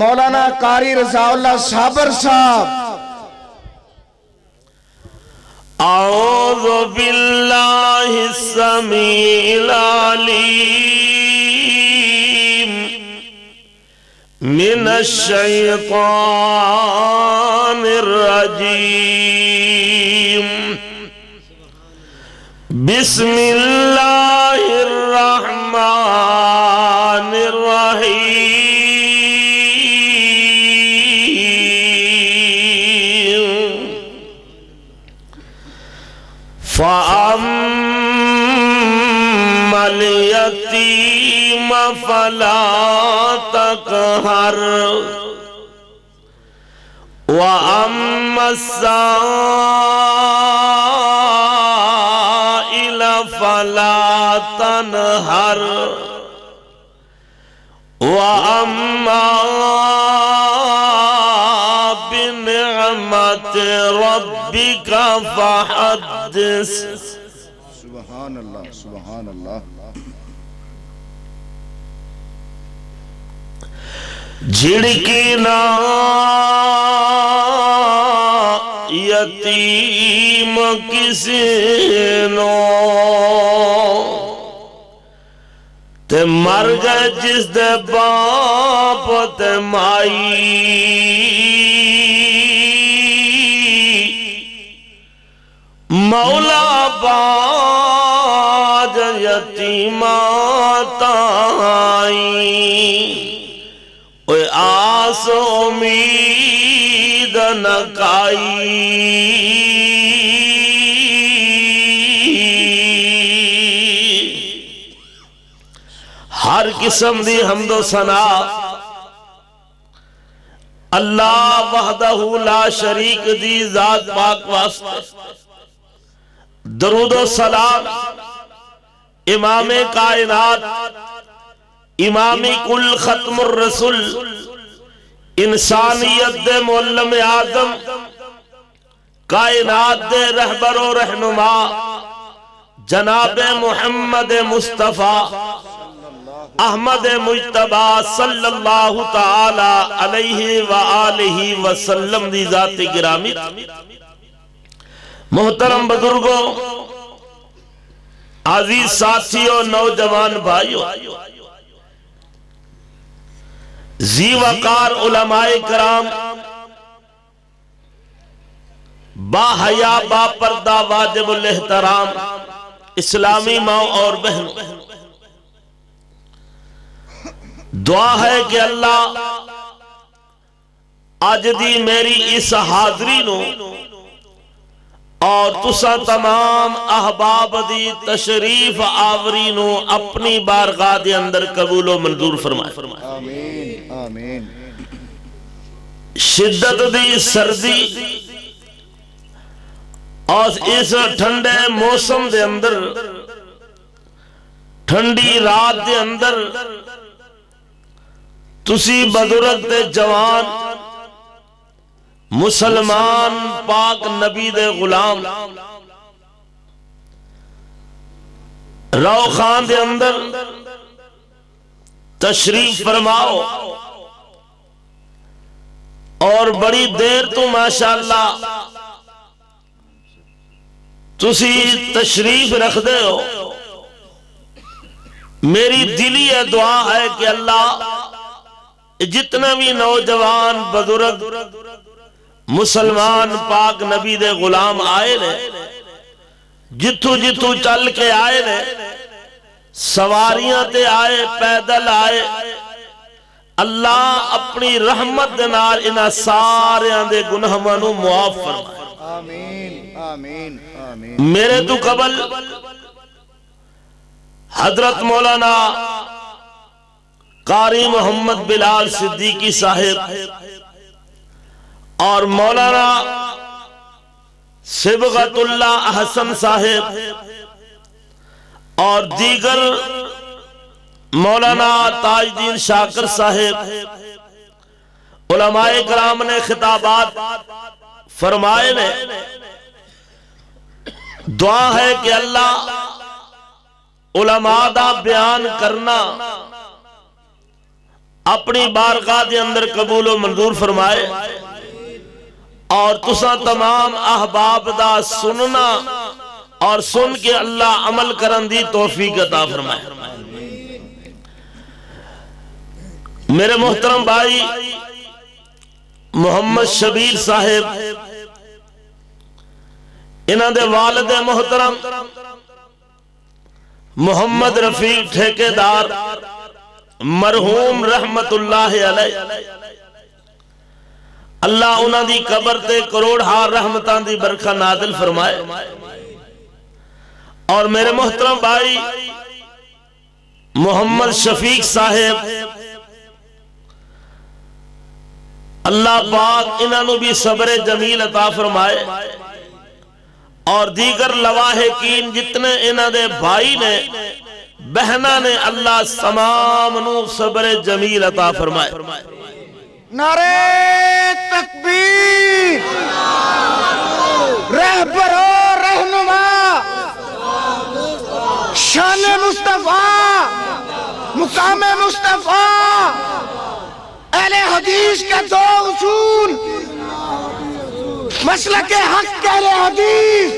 مولانا قاری رضا اللہ صابر صاحب۔ اعوذ باللہ السمیع العلیم من الشیطان الرجیم بسم اللہ الرحمن الرحیم فَأَمَّا الْيَتِيمَ فَلَا تَقْهَرْ وَأَمَّا السَّائِلَ فَلَا تَنْهَرْ وَأَمَّا بِنِعْمَةِ رَبِّكَ فَحَدِّثْ۔ سبحان اللہ سبحان اللہ۔ جھڑکی نہ یتیم کسی نو تے مر گئے جس دے باپ تے مائی مولا باج یتیمات آئی اوے آس امید نکائی ہر قسم دی حمد و ثنا اللہ وحدہ لا شریک دی ذات پاک واسطے، درود و سلام امام کائنات امام کل ختم الرسول انسانیت دے معلم آدم کائنات دے رہبر و رہنما جناب محمد مصطفیٰ احمد مجتبی صلی اللہ تعالی علیہ وآلہ وسلم دی ذات گرامی۔ محترم بزرگوں، عزیز ساتھیوں، نوجوان بھائیوں، ذی وقار علماء کرام، با حیا با پردہ واجب الاحترام اسلامی ماں اور بہنوں، دعا ہے کہ اللہ آج دی میری اس حاضری نو اور تسا تمام احباب دی تشریف آوری نو اپنی بارگاہ دے اندر قبول و منظور فرمائے۔ آمین آمین۔ شدت دی سردی اور اس ٹھنڈے موسم دے اندر، ٹھنڈی رات دے اندر تسی بزرگ دے جوان مسلمان پاک نبی دے غلام رو خان دے اندر تشریف فرماؤ اور بڑی دیر تو ماشاءاللہ تسی تشریف رکھ دے ہو۔ میری دلی دعا ہے کہ اللہ جتنا بھی نوجوان بزرگ مسلمان پاک نبی دے غلام آئے نے، جتھو جتھو چل کے آئے نے، سواریاں تے آئے، پیدل آئے، اللہ اپنی رحمت دے نال انہاں سارے دے گناہاں نو معاف فرمائے۔ آمین آمین آمین۔ میرے تو قبل حضرت مولانا قاری محمد بلال صدیقی صاحب اور مولانا صبغت اللہ احسن صاحب اور دیگر مولانا تاج الدین شاکر صاحب علماء کرام نے خطابات فرمائے نے۔ دعا ہے کہ اللہ علماء دا بیان کرنا اپنی بارگاہ دے اندر قبول و منظور فرمائے اور تساں تمام احباب دا سننا اور سن کے اللہ عمل کرن دی توفیق عطا فرمائے۔ میرے محترم بھائی محمد شبیر صاحب انہاں دے والد محترم محمد رفیق ٹھیکیدار مرحوم رحمت اللہ علیہ، اللہ انہاں دی قبر تے کروڑ ہار رحمتان دی برکھا نازل فرمائے۔ اور میرے محترم بھائی محمد شفیق صاحب اللہ پاک انہوں بھی صبر جمیل عطا فرمائے اور دیگر لواحقین جتنے انہوں دے بھائی نے بہنہ نے اللہ تمام نو صبر جمیل عطا فرمائے۔ نعرہ تکبیر، رہبر و رہنما شان مصطفیٰ، مقام مصطفیٰ، اہل حدیث کے دو اصول، مسلک حق کے اہل حدیث،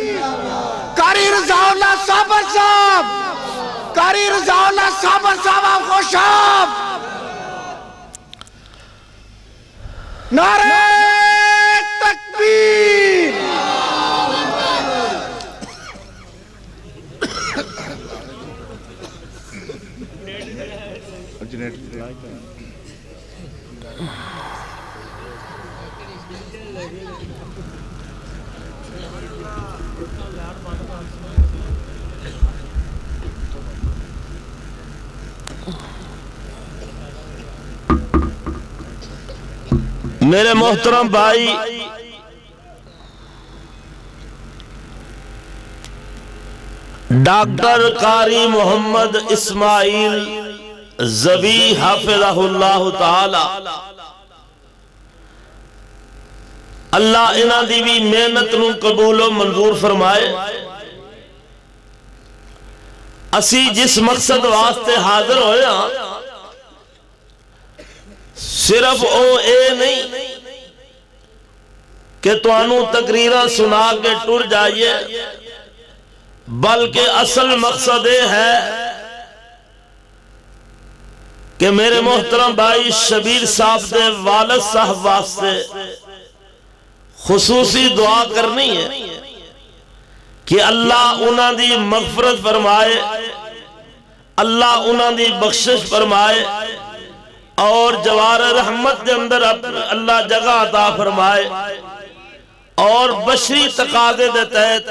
قاری رضا اللہ صابر صاحب، قاری رضا اللہ صابر صاحب خوشاب، نعرہ تکبیر۔ میرے محترم بھائی ڈاکٹر قاری محمد اسماعیل زبی حافظہ اللہ تعالی اللہ انہاں دی بھی محنت نو قبول و منظور فرمائے۔ اسی جس مقصد واسطے حاضر ہویا صرف او اے نہیں کہ توانوں تقریرہ سنا کے ٹر جائیے، بلکہ اصل مقصد یہ ہے کہ میرے محترم بھائی شبیر صاحب دے والد صاحب واسطے خصوصی دعا کرنی ہے کہ اللہ انہاں دی مغفرت فرمائے، اللہ انہاں دی بخشش فرمائے اور جوار رحمت دے اندر اللہ جگہ عطا فرمائے اور بشری تقاضے دے تحت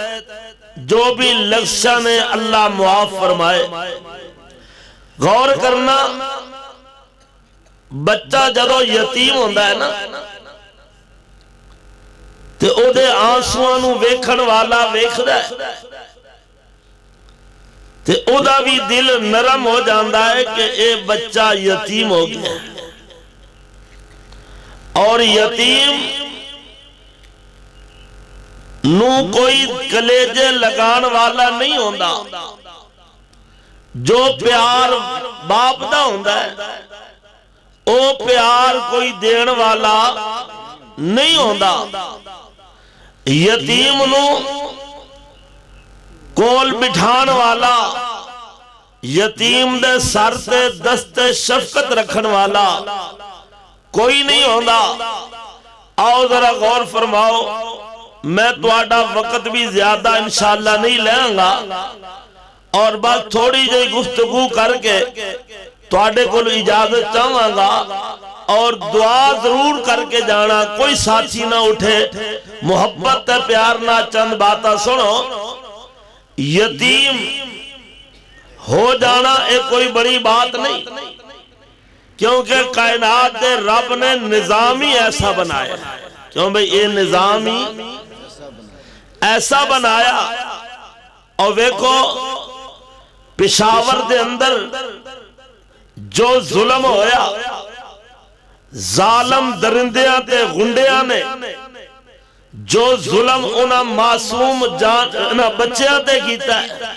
جو بھی لغزشہ نے اللہ معاف فرمائے۔ غور کرنا، بچہ جدو یتیم ہوندہ ہے نا تے او دے آنسوانو ویکھن والا ویکھدا ہے تے او دا بھی دل نرم ہو جاندہ ہے کہ اے بچہ یتیم ہو گیا، اور یتیم نو کوئی کلیجے لگان والا نہیں ہوندہ، جو پیار باپ دا ہوندہ ہے او پیار کوئی دین والا نہیں ہوندہ۔ یتیم نو کول بٹھان والا، یتیم دے سر تے دست شفقت رکھن والا کوئی نہیں ہوندہ۔ آؤ ذرا غور فرماؤ، میں تواڈا وقت بھی زیادہ انشاءاللہ نہیں لیں گا اور بس تھوڑی جی گفتگو کر کے تواڈے کو اجازت چاہاں گا اور دعا ضرور کر کے جانا۔ کوئی ساتھی نہ اٹھے، محبت تے پیار نہ چند باتاں سنو۔ یتیم ہو جانا ایک کوئی بڑی بات نہیں، کیونکہ کائنات دے رب نے نظام ہی ایسا بنایا، کیوں بھئی یہ نظام ہی ایسا بنایا۔ اور ویکھو پشاور دے اندر جو ظلم ہویا، ظالم درندیاں تے گنڈیاں نے جو ظلم انہاں معصوم بچیاں تے کیتا ہے،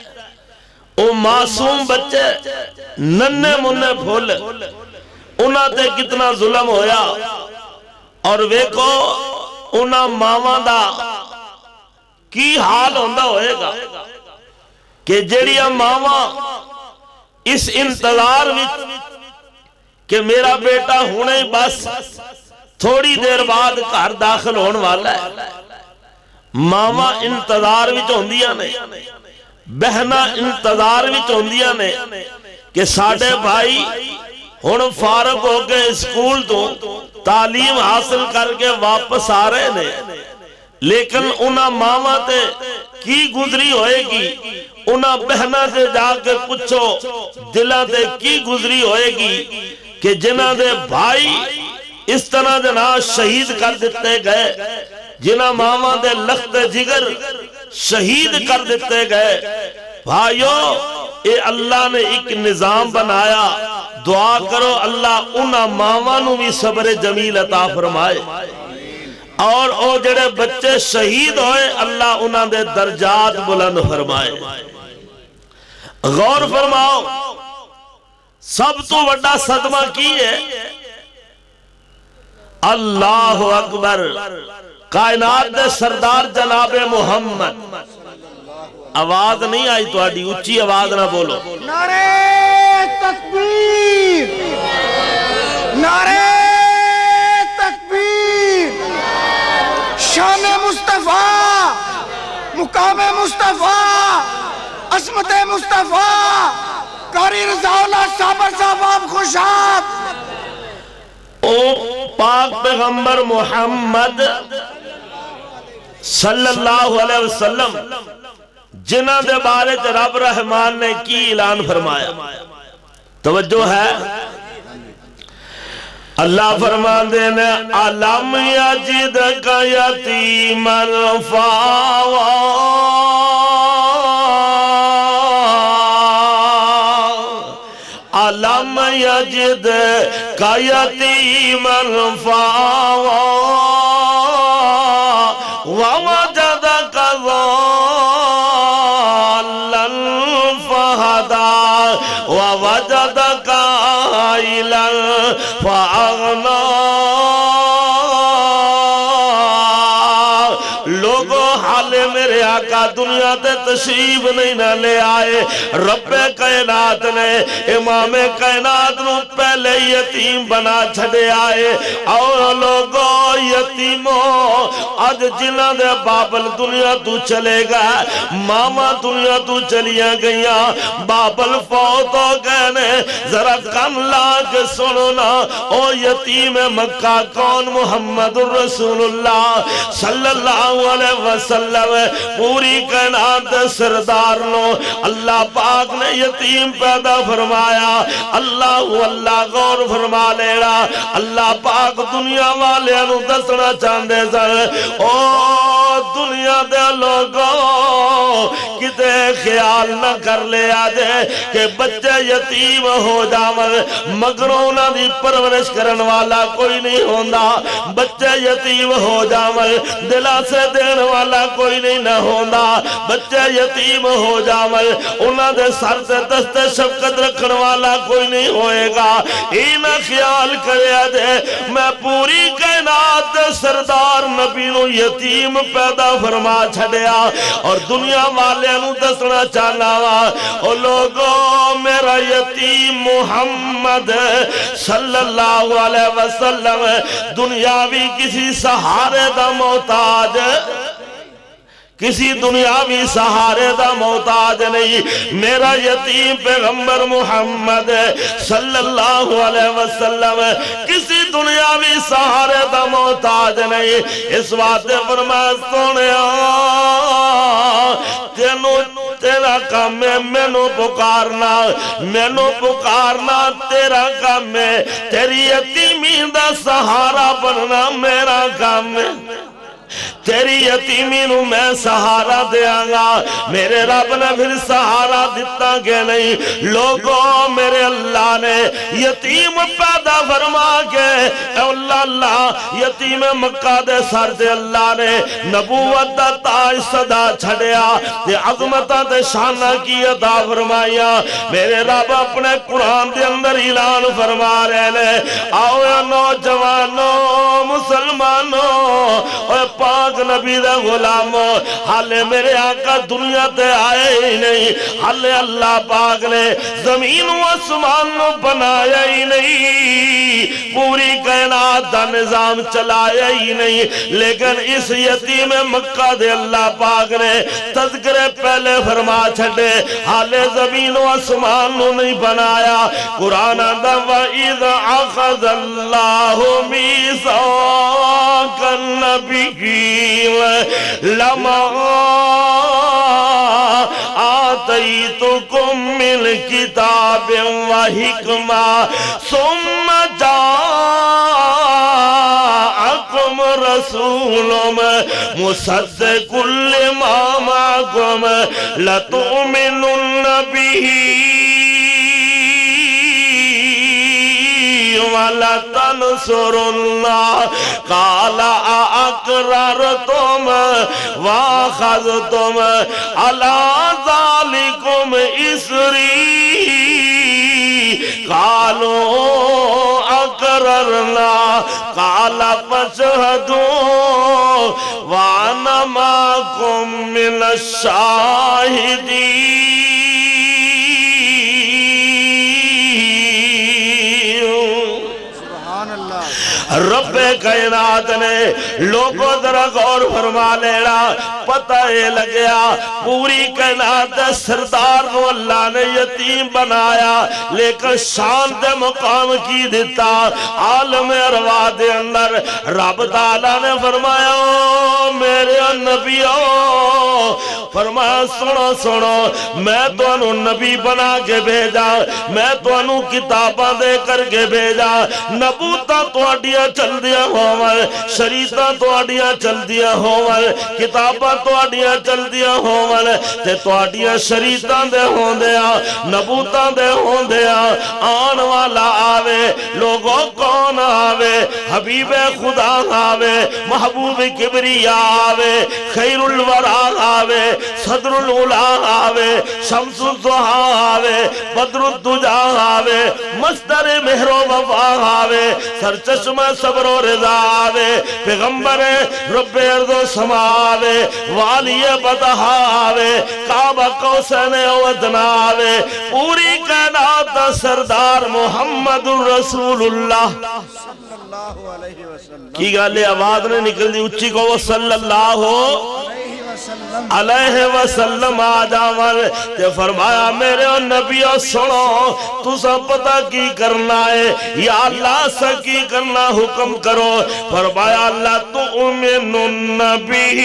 او معصوم بچے ننے منے پھول انہاں تے کتنا ظلم ہویا، اور ویکھو انہاں ماواں دا کی حال ہوندا ہوئے گا کہ جڑیاں ماواں اس انتظار وچ کہ میرا بیٹا ہونے بس تھوڑی دیر بعد گھر داخل ہون والا ہے، ماما انتظار وچ ہوندیاں نے، بہنا انتظار وچ ہوندیاں نے کہ ساڈے بھائی ہن فارغ ہو کے اسکول تو تعلیم حاصل کر کے واپس آ رہے نے، لیکن انہاں ماما تے کی گزری ہوئے گی، انہاں بہنا سے جا کے پوچھو دلاں تے کی گزری ہوئے گی کہ جنہاں دے بھائی اس طرح جناح شہید کر دیتے گئے، جنہاں ماما دے لخت جگر شہید کر دیتے گئے۔ بھائیو اے اللہ نے ایک نظام بنایا، دعا کرو اللہ انہاں ماما نو بھی صبر جمیل عطا فرمائے، اور او جڑے بچے شہید ہوئے اللہ انہاں دے درجات بلند فرمائے۔ غور فرماؤ، سب تو بڑا صدمہ کی ہے؟ اللہ اکبر، کائنات دے سردار جناب محمد، آواز نہیں آئی تو آڈی اچھی آواز نہ بولو، نعرہ تکبیر، نعرہ تکبیر، شان مصطفیٰ، مقام مصطفیٰ، عصمت مصطفیٰ، قاری رضا اللہ صابر صاحب آپ خوشاب۔ او پاک پیغمبر محمد صلی اللہ علیہ وسلم جنہ دے بارے رب رحمان نے کی اعلان فرمایا، توجہ ہے، اللہ فرمان دینے علم یجد کا یتیمن فاوا، علم یجد کا یتیمن فاوا ووجدک ضالن فہدا ووجدک عائلا فاغنا۔ لوگوں حال میرے آقا دنیا تے تشریف نہیں نہ لے آئے، رب کائنات نے امام کائنات نو پہلے یتیم بنا چھڑے آئے، اور لوگوں یتیموں آج جنہ دے بابل دنیا تو چلے گا، ماما دنیا تو چلیاں گئیاں، بابل فوت ہو گئے نے، ذرا کن لا کے سننا، او یتیم مکہ کون؟ محمد رسول اللہ صلی اللہ علیہ وسلم، پوری کائنات سردار نو اللہ پاک نے یتیم پیدا فرمایا۔ اللہ غور فرما لینا، اللہ پاک دنیا والے نو دسنا چاندے سن، او دنیا دے لوگوں کتے خیال نہ کر لے آجے کہ بچے یتیم ہو جاون مگر انہاں دی پرورش کرن والا کوئی نہیں ہوندا، بچے یتیم ہو جاون دلا سے دین والا کوئی نہیں نہ ہوندا، بچے یتیم ہو جاون انہاں دے سر سے دست شفقت رکھن والا کوئی نہیں ہوئے گا۔ اینا خیال کرے آجے میں پوری کائنات سردار نبی نو یتیم پیدا فرما چھڑیا، اور دنیا والے نو دسنا چاہنا وا، او لوگوں میرا یتیم محمد صلی اللہ علیہ وسلم دنیاوی کسی سہارے دا محتاج، کسی دنیاوی سہارے دا محتاج نہیں، میرا یتیم پیغمبر محمد صلی اللہ علیہ وسلم کسی دنیاوی سہارے دا محتاج نہیں۔ اس بات فرمایا سونیا تیرا کام ہے مینو پکارنا تیرا کام ہے، تیری یتیمی دا سہارا بننا میرا کام ہے، تیری یتیمی نو میں سہارا دیاں گا۔ میرے رب نے پھر سہارا دیتا کہ نہیں، لوگوں میرے اللہ نے یتیم پیدا فرما کے اللہ اللہ یتیم مکہ دے سر تے اللہ نے نبوت دا تاج صدا چھڑیا تے عظمتاں تے شانہ کی عطا فرمایا۔ میرے رب اپنے قرآن دے اندر اعلان فرما رہے نے، آؤ یا نوجوانوں مسلمانوں اور پاک نبی دے غلاموں، حالے میرے آقا دنیا تے آئے ہی نہیں، حالے اللہ پاک نے زمین و آسمان نو بنایا ہی نہیں، پوری کائنات دا نظام چلایا ہی نہیں، لیکن اس یتیم مکہ دے اللہ پاک نے تذکرے پہلے فرما چھڑے، حالے زمین و آسمان نو نہیں بنایا۔ قرآن آدھا وَإِذْ أَخَذَ اللَّهُ مِيثَاقَ النَّبِيِّينَ لَمَا آتَيْتُكُم مِّنْ كِتَابٍ وَحِكْمَةٍ ثُمَّ جَاءَكُمْ رَسُولٌ مُصَدِّقٌ لِّمَا مَعَكُمْ لَتُؤْمِنُنَّ بِهِ وَلَتَنْصُرُنَّهُ قَالَ أَأَقْرَرْتُمْ وَأَخَذْتُمْ عَلَى ذَلِكُمْ إِصْرِي قَالُوا أَقْرَرْنَا قَالَ فَاشْهَدُوا وَأَنَا مَعَكُمْ مِنَ الشَّاهِدِينَ۔ رب کائنات نے لوگوں ذرا غور فرما لینا، پتہ یہ لگیا پوری کائنات سردار نو اللہ نے یتیم بنایا، لیکن شان دے مقام کی دیتا عالم ارواح دے اندر رب تعالیٰ نے فرمایا میرے نبیوں، فرمایا سنو سنو میں تو انہوں نبی بنا کے بھیجا، میں تو انہوں کتاباں دے کر کے بھیجا، نبوتاں تو اڈیاں چل دیا ہوئے، شریعتاں تو اڈیاں چل دیا ہوئے، کتاباں تو اڈیاں چل دیا ہوئے، تے تو اڈیاں شریعتاں دے ہوں دیا، نبوتاں دے ہوں دیا، آن والا آوے، لوگوں کون آوے، حبیب خدا آوے، محبوب کبریا آوے، خیر الورا آوے، صدر العلا آوے، شمس الضحا آوے، بدر الدجا آوے، مصدر مہر و وفا آوے، سرچشمہ صبر و رضا آوے، پیغمبر رب ارض و سما آوے، والی بدہا آوے، کعبہ کوسین ودنا آوے، پوری کائنات دا سردار محمد رسول اللہ کی گالے آواز نے نکل دی اچھی کو وہ صلی اللہ علیہ وسلم آجاور تے فرمایا میرے نبیوں سنو تو سب پتہ کی کرنا ہے یا اللہ سے کی کرنا حکم کرو، فرمایا اللہ تؤمنن بِهِ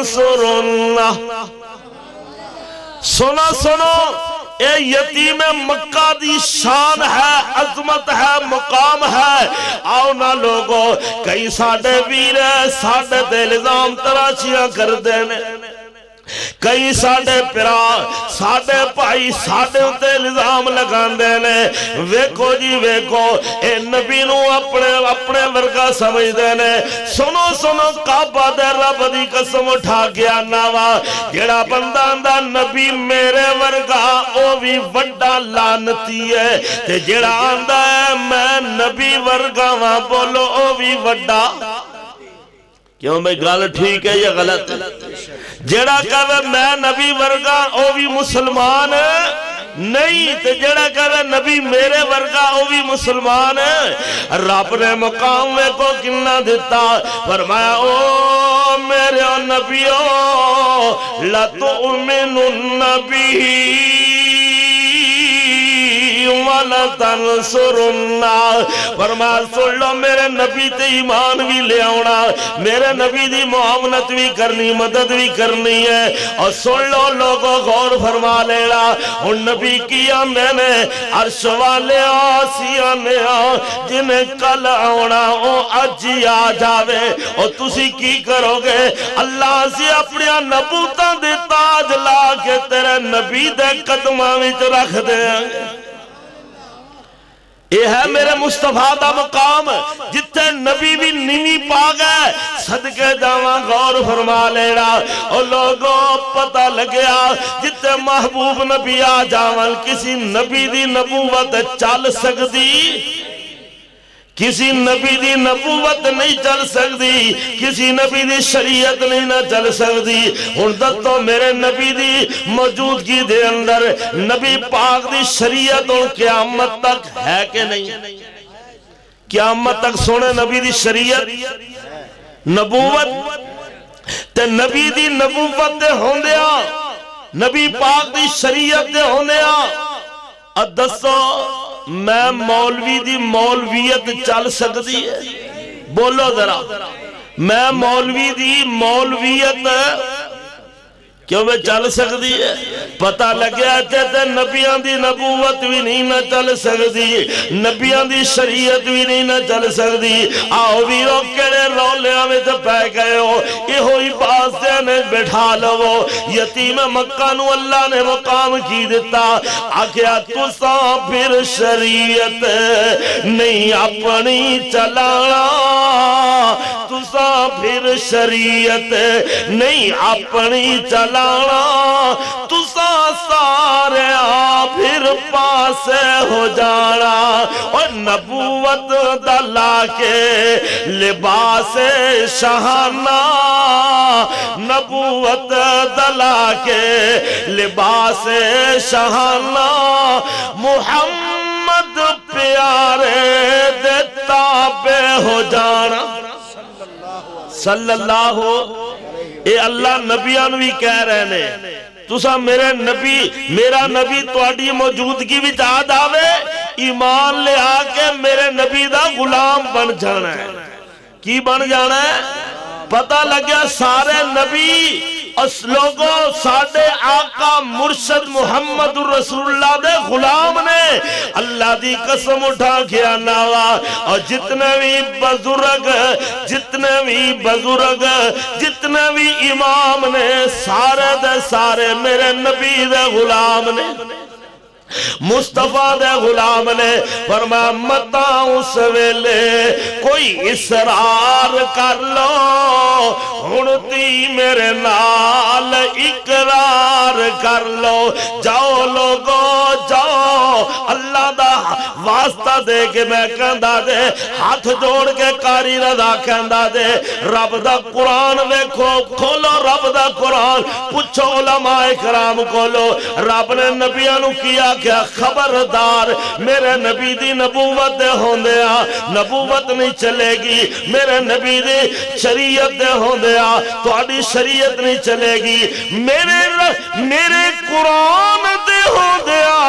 وَلَتَنْصُرُنَّهُ۔ سنو سنو اے یتیم مکہ دی شان ہے، عظمت ہے، مقام ہے، آؤ نہ لوگو کئی ساڑھے ویر ساڑھے دے الزام تراشیاں کر دینے، کئی ساڑھے پرا ساڑھے پائی ساڑھے اتے الزام لگان دینے، ویکو جی ویکو اے نبی نو اپنے ورگا سمجھ دینے۔ سنو سنو کعبہ دے رب دی قسم اٹھا گیا ناوا، جڑا بندہ اندہ نبی میرے ورگا او بھی وڈا لانتی ہے، تے جڑا اندہ ہے میں نبی ورگا وہاں بولو او بھی وڈا، کیوں میں گال ٹھیک ہے یا غلط؟ جڑا کہوے میں نبی ورگا او بھی مسلمان نہیں، تے جڑا کہوے نبی میرے ورگا او بھی مسلمان رب نے مقام میں کو کنہ دیتا، فرمایا او میرے نبیوں لَتُؤْمِنُنَّ بِهِ وَلَتَنْصُرُنَّهُ۔ فرمایا سن لو میرے نبی تے ایمان بھی لے آونا، میرے نبی دی معاونت بھی کرنی، مدد بھی کرنی ہے، اور سن لو لوگوں غور فرما لینا ان نبی کیا میں نے عرش والے آسیاں نے جنہیں کل آونا او اجی آ جاوے، اور تسی کی کرو گے اللہ سے اپنی نبوتاں دے تاج لا کے تیرے نبی دے قدمہ وچ رکھ دے۔ یہ ہے میرے مصطفیٰ دا مقام جتے نبی بھی نیوی پا گئے صدقے جاواں غور فرما لینا اور لوگوں پتہ لگیا جتے محبوب نبی آ جاواں کسی نبی دی نبوت چل سکتی کسی نبی دی نبوت نہیں چل سکتی کسی نبی دی شریعت نہیں نہ چل سکتی ہن دتو میرے نبی دی موجودگی دے اندر نبی پاک دی شریعت اور قیامت تک ہے کہ نہیں قیامت تک سونے نبی دی شریعت نبوت تے نبی دی نبوت دے ہوندیا نبی پاک دی شریعت دے ہوندیا دسو میں مولوی دی مولویت چل سکتی ہے بولو ذرا میں مولوی دی مولویت کیوں میں چل سکتی ہے پتہ لگیا تے نبیان دی نبوت بھی نہیں نہ چل سکتی نبیان دی شریعت بھی نہیں نہ چل سکتی آؤ ویرو کڑے رولیاں میں تو پہ گئے ہو یہ ہوئی باز دینے بٹھا لو یتیم مکہ نو اللہ نے مقام کی دیتا آکھیا تسا پھر شریعت نہیں اپنی چلانا تسا پھر شریعت نہیں اپنی چلانا تسا سارے پھر پاسے ہو جانا اور نبوت دلا کے لباس شہانہ نبوت دلا کے لباس شہانہ محمد پیارے دے تابع ہو جانا صلی اللہ اے اللہ نبیان بھی کہہ رہے نے تسا میرے نبی میرا نبی تواڈی موجودگی وچ آوے ایمان لے آ کے میرے نبی دا غلام بن جانا ہے کی بن جانا ہے پتہ لگیا سارے نبی اس لوگوں ساڑھے آقا مرشد محمد رسول اللہ دے غلام نے اللہ دی قسم اٹھا کیا ناوا اور جتنے بھی امام نے سارے دے سارے میرے نبی دے غلام نے مصطفیٰ دے غلام نے فرمایا متا اس ویلے کوئی اسرار کر لو ہنتی میرے نال اقرار کر لو جاؤ لوگو جاؤ اللہ دا واسطہ دے کے میں کہندا دے ہاتھ جوڑ کے قاری رضا کہندا دے رب دا قرآن ویکھو کھولو رب دا قرآن پوچھو علماء کرام کھولو رب نے نبیانو کیا کیا خبردار میرے نبی دی نبوت دے ہوندیا نبوت نہیں چلے گی میرے نبی دی شریعت دے ہوندیا تواڈی شریعت نہیں چلے گی میرے قرآن دے ہوندیا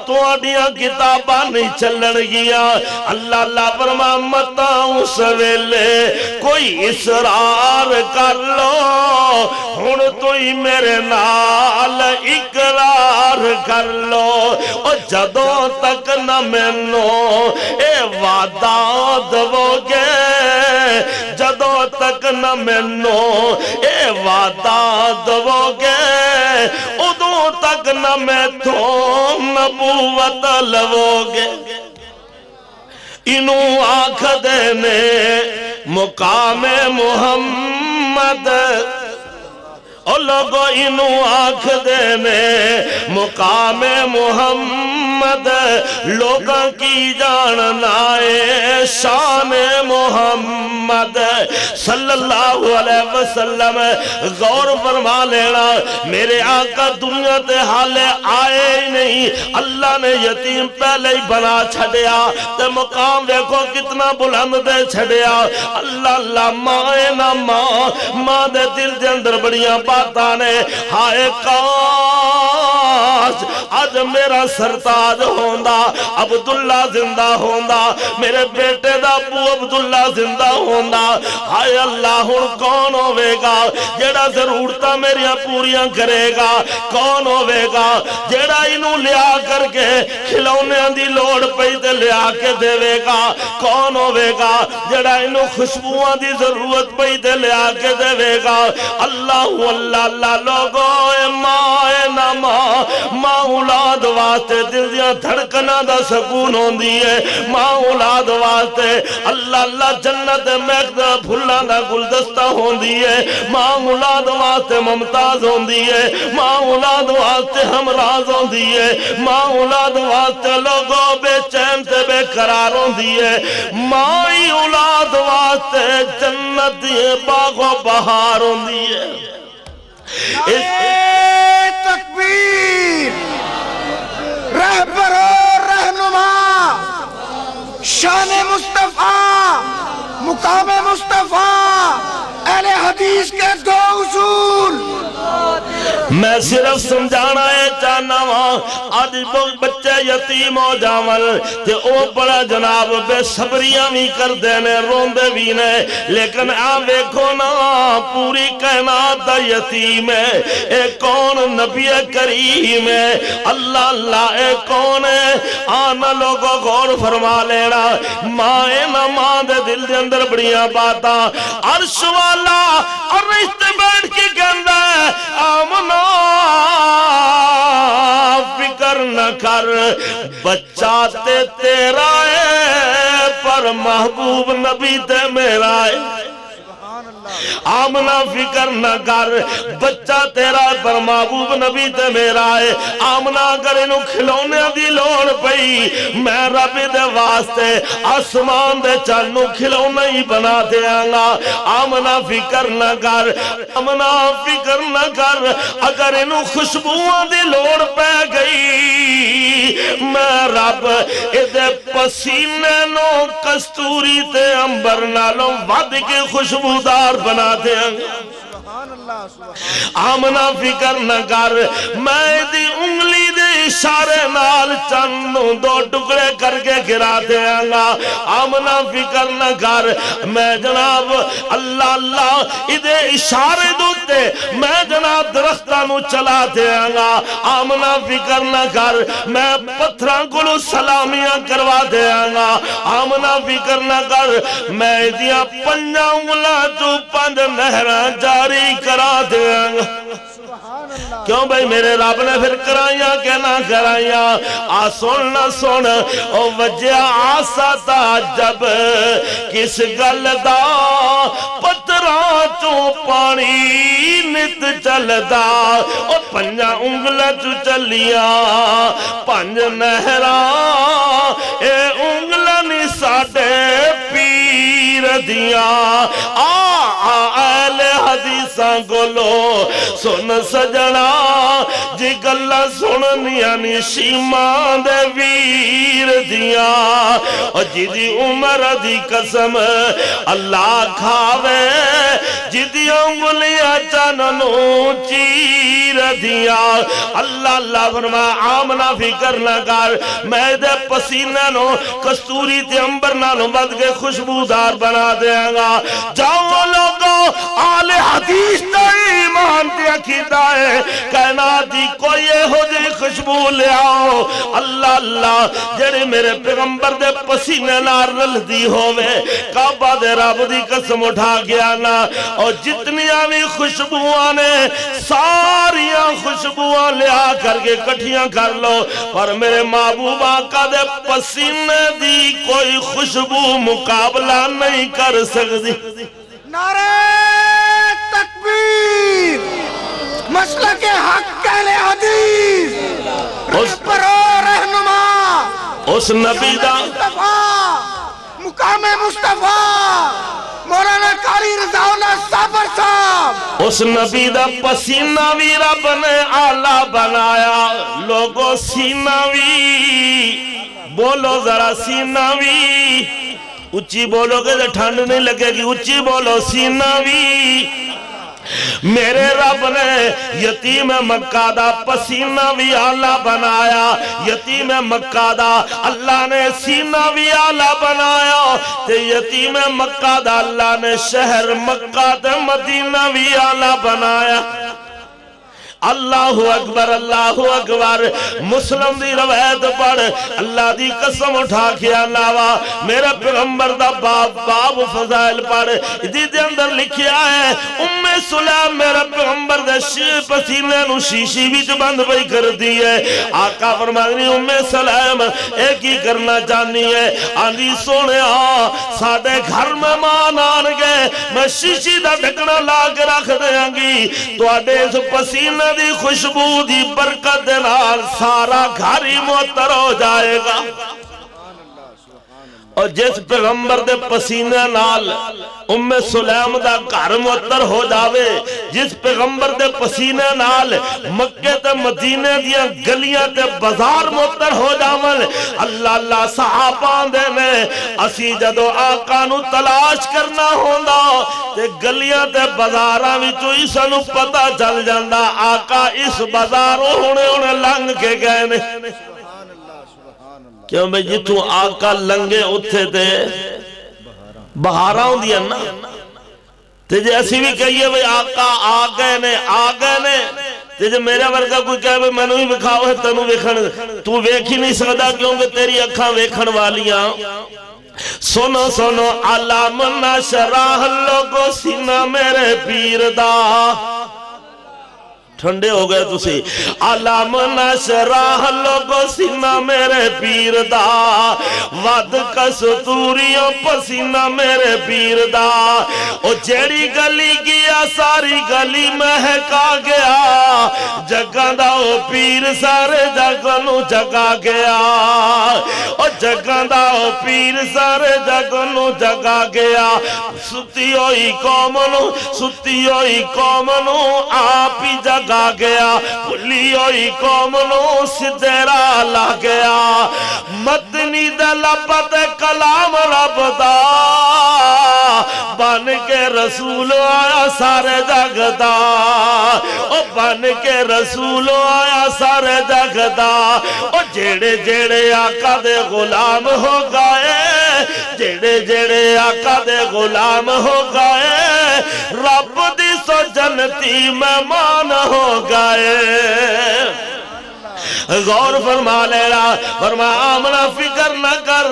تواڈیاں کتاباں نہیں چلن گیا اللہ اللہ فرما متا اس ویلے کوئی اسرار کر لو ہن توئی میرے نال اقرار کر لو اور جدوں تک نہ مینوں اے وعدہ دو گے جدوں تک نہ مینوں اے وعدہ دو گے ادوں تک نہ میں تو نبوت لو گے انہوں آنکھ دینے مقام محمد اور لوگوں انہوں آنکھ دینے مقام محمد لوگوں کی جاننائے شان محمد صلی اللہ علیہ وسلم غور فرما لینا میرے آقا دنیا تے حالے آئے ہی نہیں اللہ نے یتیم پہلے ہی بنا چھڑیا تے مقام دیکھو کتنا بلند دے چھڑیا اللہ اللہ مائے نہ ماں دے دل دے اندر بڑیاں باتانے ہائے کاش آج میرا سرتاج ہوندا عبداللہ زندہ ہوندا میرے بیٹے دا ابو عبداللہ زندہ ہوندا ہائے اللہ ہن کون ہوئے گا جیڑا ضرورتاں میریاں پوریاں کرے گا کون ہوئے گا جیڑا انہوں لیا کر کے کھلونے دی لوڑ پئی تے لیا کے دے گا کون ہوئے گا جیڑا انہوں خوشبوان دی ضرورت پئی تے لیا کے دے گا اللہ اللہ اللہ لوگوں اے ماں ماں اولاد واسطے دل دیاں دھڑکناں دا سکون ہوندی ہے، ماں اولاد واسطے اللہ اللہ جنت مہک دا پھلاں دا گلدستہ ہوندی ہے، ماں اولاد واسطے ممتاز ہوندی ہے، ماں اولاد واسطے ہمراز ہوندی ہے، ماں اولاد واسطے لوگوں بے چین سے بے قرار ہوندی ہے، ماں اولاد واسطے جنت باغ و بہار ہوندی ہے۔ نعرہ تکبیر، رہبر و رہنما، شان مصطفیٰ، مقام مصطفیٰ، اہل حدیث کے دو اصول میں صرف سمجھانا ہے چاہنا وہاں آج بچے یتیم ہو جاول تے او بڑا جناب بے صبریاں بھی کر دینے روندے بھی نے، لیکن ویکھو نا پوری کائنات دا یتیم ہے، اے کون نبی کریم ہے، اللہ اللہ اے کون ہے، آنا لوگوں غور فرما لینا، ماں نہ ماں دے دل دے اندر بڑیاں باتا، عرش والا اور رشتے بیٹھ کے کہندا ہے آمنا فکر نہ کر بچہ تے تیرا ہے پر محبوب نبی تے میرا ہے، آمنا فکر نہ کر بچہ تیرا پر محبوب نبی تے میرا ہے، آمنا اگر انہوں کھلونے دی لوڑ پئی میں رب دے واسطے آسمان دے چانوں کھلونے ہی بنا دیاں گا، آمنا فکر نہ کر، آمنا فکر نہ کر اگر انہوں خوشبوان دی لوڑ پہ گئی میں رب ادھے پسینے نو کستوری تے امبر نالوں ود کے خوشبودار بنا دیں گے، آمنا فکر نہ کر میں دی انگلی دے اشارے نال چنوں دو ٹکڑے کر کے گرا دیں گا، آمنا فکر نہ کر میں جناب اللہ اللہ ادھے اشارے دوتے میں جناب درختانوں چلا دیں گا، آمنا فکر نہ کر میں پتھران کو سلامیاں کروا دیں گا، آمنا فکر نہ کر میں دیا پنجا انگلا تو پنج نہران جاری کرا دیں گا، کیوں بھئی میرے رب نے پھر کرائیاں کہ نہ کرائیاں سن نہ سن او وجہ آسا تا جب کس گل دا پتران چو پانی نت چل دا او پنجا انگلہ چو چلیا پنج نہران اے انگلہ نی ساڑے پیر دیا اہل حدیثاں گولو سن سجنا جی گلہ سننیا نی شیمان دے ویر دیا اور جی دی عمر دی قسم اللہ کھاوے جی دی انگلیاں چاننوں چیر دیا اللہ اللہ فرما آمنا فکر نہ کر میں دے پسینہ نو کستوری تے امبر نالوں بد کے خوشبودار بنا دیں گا، جاؤ لوگوں آل حدیث تا ایمان تے عقیدہ ہے کائنات دی کوئی ہو جی خوشبو لے آؤ، اللہ اللہ جڑے میرے پیغمبر دے پسینے نار رل دی ہوئے کعبہ دے رب دی قسم اٹھا گیا نا، اور جتنی آمی خوشبوان نے ساریاں خوشبوان لے آ کر کے کٹھیاں کر لو، پر میرے محبوب آقا دے پسینے دی کوئی خوشبو مقابلہ نہیں کر سکتی۔ نعرہ تکبیر، مسلک حق اہل حدیث، رہبر و رہنما، اس نبی دا مقام مصطفیٰ مولانا قاری رضا اللہ صابر صاحب، اس نبی دا پسینہ بھی رب نے آلہ بنایا، لوگو سینہ بھی بولو ذرا سینہ بھی اچھی بولو گے تو ٹھنڈ نہیں لگے گی، اچھی بولو سینہ بھی میرے رب نے یتیم مکہ دا پسینہ بھی آلہ بنایا، یتیم مکہ دا اللہ نے سینہ بھی آلہ بنایا، تے یتیم مکہ دا اللہ نے شہر مکہ تے مدینہ بھی آلہ بنایا، اللہ اکبر اللہ اکبر مسلم دی روایت پڑھ اللہ دی قسم اٹھا کے علاوہ میرے پیغمبر دا باب فضائل پڑھ دی دے اندر لکھیا ہے ام سلیم میرے پیغمبر دے پسینے نو شیشی وچ بند پئی کر دی ہے آقا فرماندے ام سلیم ایک ہی کرنا چاہنی ہے آندی سونیا ساڈے گھر مہمان آن گئے میں شیشی دا ڈھکنا لا کے رکھ دیاں گی تواڈے اس پسینے دی خوشبو دی برکت دے نال سارا گھر ہی معطر ہو جائے گا اور جس پیغمبر دے پسینے نال ام سلیم دا گھر معطر ہو جاوے جس پیغمبر دے پسینے نال مکے تے مدینے دیاں گلیاں تے بازار معطر ہو جاون اللہ اللہ صحابہ دے نے اسی جدو آقا نو تلاش کرنا ہوندا تے گلیاں تے بازاراں وچوں ہی سانو پتہ چل جاندا آقا اس بازاروں ہونے لنگ کے گئے نے کیوں میں جتوں آقا لنگے اتھے تے بہاراں دیا نا تے جے اسی بھی کہیے بھئی آقا آگئے نے تے جے میرے ورگا کوئی کہے بھئی میں نہیں بکھاؤ ہے تنو ویکھن تو ویکھ ہی نہیں سکتا کیونکہ تیری اکھاں ویکھن والیاں سنو سنو علام نشراہ لوگو سینہ میرے پیر دا ٹھنڈے ہو گئے تسی علام نشراہ لوگو سینہ میرے پیر دا ود کستوریوں پسینہ میرے پیر دا او جیڑی گلی گیا ساری گلی مہکا گیا جگہ دا او پیر سارے جگہ نو جگہ گیا او جگہ دا او پیر سارے جگہ نو جگہ گیا ستی ہوئی قوم نو آپ ہی جگہ گیا بھلی ہوئی قوم نو سدیرا لا گیا مدنی دے لبت کلام رب دا بن کے رسول آیا سارے جگ دا او بن کے رسول آیا سارے جگ دا او جیڑے جیڑے آقا دے غلام ہو گئے جیڑے جیڑے آقا دے غلام ہو گئے رب دی سو جنتی مہمان ہو گئے غور فرما لینا فرما آمنا فکر نہ کر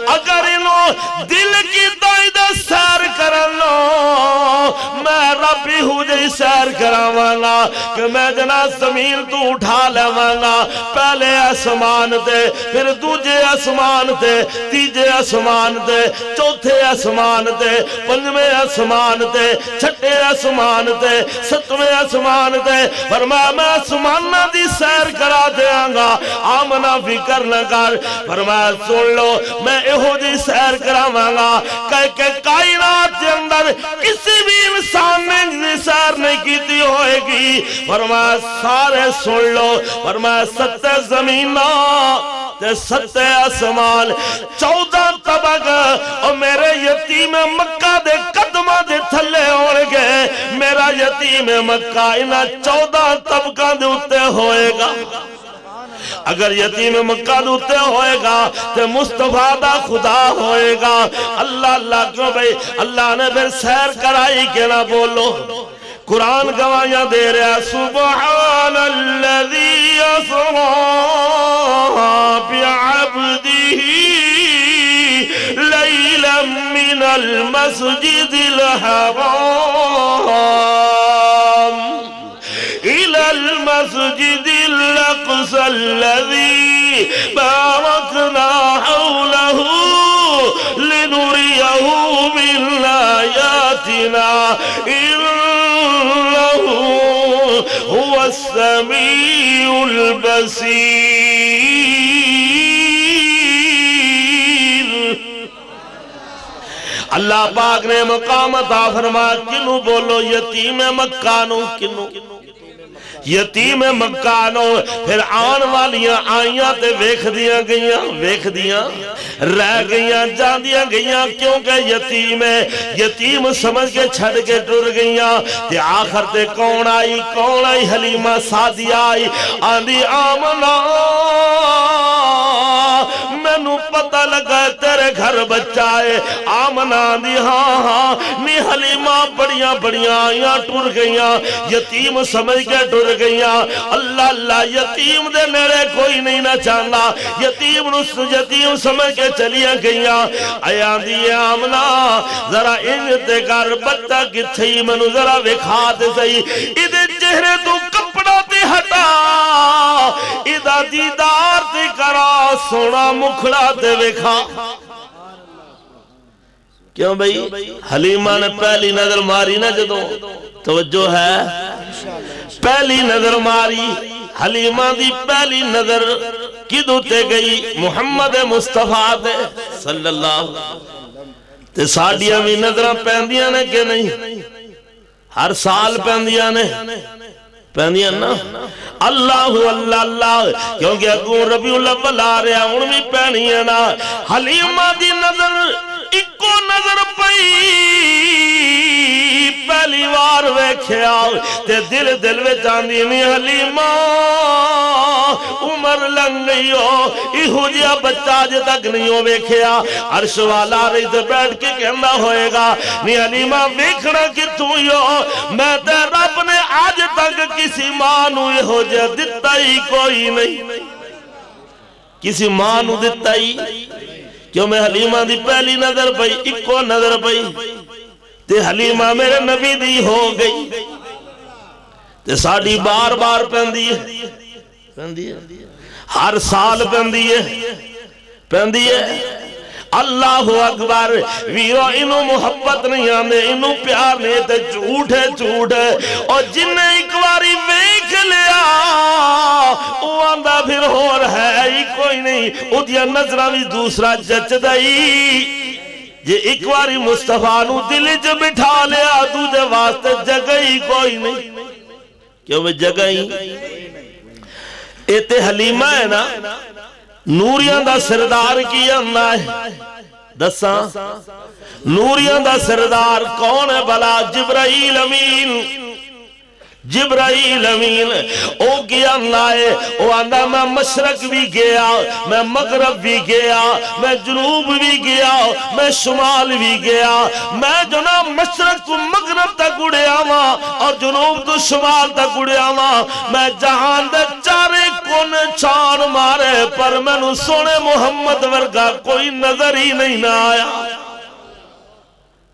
اگر انہوں دل کی دائدہ سیر کرنو میں ربی ہوں جی سیر کراوانا کہ میں جناب زمین تو اٹھا لیوانا پہلے آسمان دے پھر دوجے آسمان دے تیجے آسمان دے چوتھے آسمان دے پنجویں آسمان دے چھٹے آسمان دے ستویں آسمان دے فرمایا میں آسمان دی سیر کرا دیاں گا آمنا فکر نہ کر فرمایا سن لو میں اہو دی سیر کراواں گا کہ کائنات کے اندر کسی بھی انسان نے سیر نہیں کیتی ہوئے گی فرمایا سارے سن لو فرمایا 7 زمینہ تے 7 آسمان 14 طبق اور میرے یتیم مکہ دے قدمہ دے تھلے ہوڑ گئے میرا یتیم مکہ انہا 14 طبقہ دے اتے ہوئے گا اگر یتیم مکہ دوتے ہوئے گا تو مصطفیٰ دا خدا ہوئے گا اللہ اللہ کیوں بھئی اللہ نے پھر سیر کرائی کہ نہ بولو قرآن گواہیاں دے رہا سبحان الذی اسرا بعبدہ لیلا من المسجد الحرام إلى المسجد الأقصى الذي باركنا حوله لنريه من آياتنا إنه هو السميع البصير اللہ پاک نے مقام عطا فرمایا کنو بولو یتیم مکہ نو کنو یتیم مکہ نو پھر آن والیاں آئیاں تے ویکھ دیاں رہ گئیاں جاندیاں گئیاں کیونکہ یتیم ہے یتیم سمجھ کے چھڑ کے ٹر گئیاں تے آخر تے کون آئی حلیمہ سعدیہ آئی آندھی آمنا مینوں پتہ لگا تیرے گھر بچہ ہے. آمنہ دی ہاں ہاں نی حلیمہ بڑیاں بڑیاں آئیاں ٹر گئیاں, یتیم سمجھ کے ٹر گئیاں. اللہ اللہ یتیم دے نیڑے کوئی نہیں نہ چاہنا, یتیم سمجھ کے چلیاں گئیاں. آیاں دی آمنہ ذرا انتے کر بچہ کتھئی منو ذرا وکھا تے سہی, ادھے چہرے تو کپڑا تے ہٹا, ادھا دیدار تے کرا, سونا مکھڑا تے وکھا. کیوں بھئی حلیمہ نے پہلی نظر ماری نا جدوں, توجہ ہے, پہلی نظر ماری حلیمہ دی پہلی نظر کدوں تے گئی, محمد مصطفیٰ تے صلی اللہ علیہ وسلم. تے ساڑیاں بھی نظرہ پہندیاں نے کہ نہیں, ہر سال پہندیاں نے, پہندیاں نا, اللہ اللہ اللہ, کیونکہ اگوں ربیع الاول آ رہا ان بھی پہنیاں نا. حلیمہ دی نظر اکو نظر پئی, پہلی وار ویکھیا تے دل وچ آندی نی حلیمہ عمر لنگ گئی ہو, ایہو جیا بچہ جے تک نہیں ہو ویکھیا. عرش والا رہی تے بیٹھ کے کہندا ہوئے گا نی حلیمہ ویکھنا کتوں ہو, میں تے رب نے آج تک کسی ماں نو ایہو جیا دتا ہی کوئی نہیں, کسی ماں نو دتا ہی. کیوں میں حلیمہ دی پہلی نظر پئی, اکو نظر پئی, تے حلیمہ میرے نبی دی ہو گئی. تے ساڑی بار بار پہندی ہے, ہر سال پہندی ہے. اللہ اکبر. ویرو انہوں محبت نہیں آنے, انہوں پیار نہیں, تے جھوٹ ہے. اور جن ایک باری ویکھ لیا وہ آندہ پھر ہو رہا ہے ہی کوئی نہیں, او دیا نظرہ بھی دوسرا جچ دائی. یہ ایک باری مصطفیٰ نو دل جو بٹھا لیا, دوجہ واسطے جگہ ہی کوئی نہیں. کیوں میں جگہ ہی ایتے حلیمہ ہے نا, نوریاں دا سردار کی اللہ ہے. دساں نوریاں دا سردار کون ہے بلا؟ جبرائیل امین. جبرائیل امین او گیا اللہ ہے, او آندہ میں مشرق بھی گیا, میں مغرب بھی گیا, میں جنوب بھی گیا, میں شمال بھی گیا. میں جو نا مشرق تو مغرب تک اڑیا ماں اور جنوب تو شمال تک اڑیا ماں. میں جہان دے چارے کونے چھان مارے, پر میں نو سونے محمد ورگا کوئی نظر ہی نہیں نہ آیا.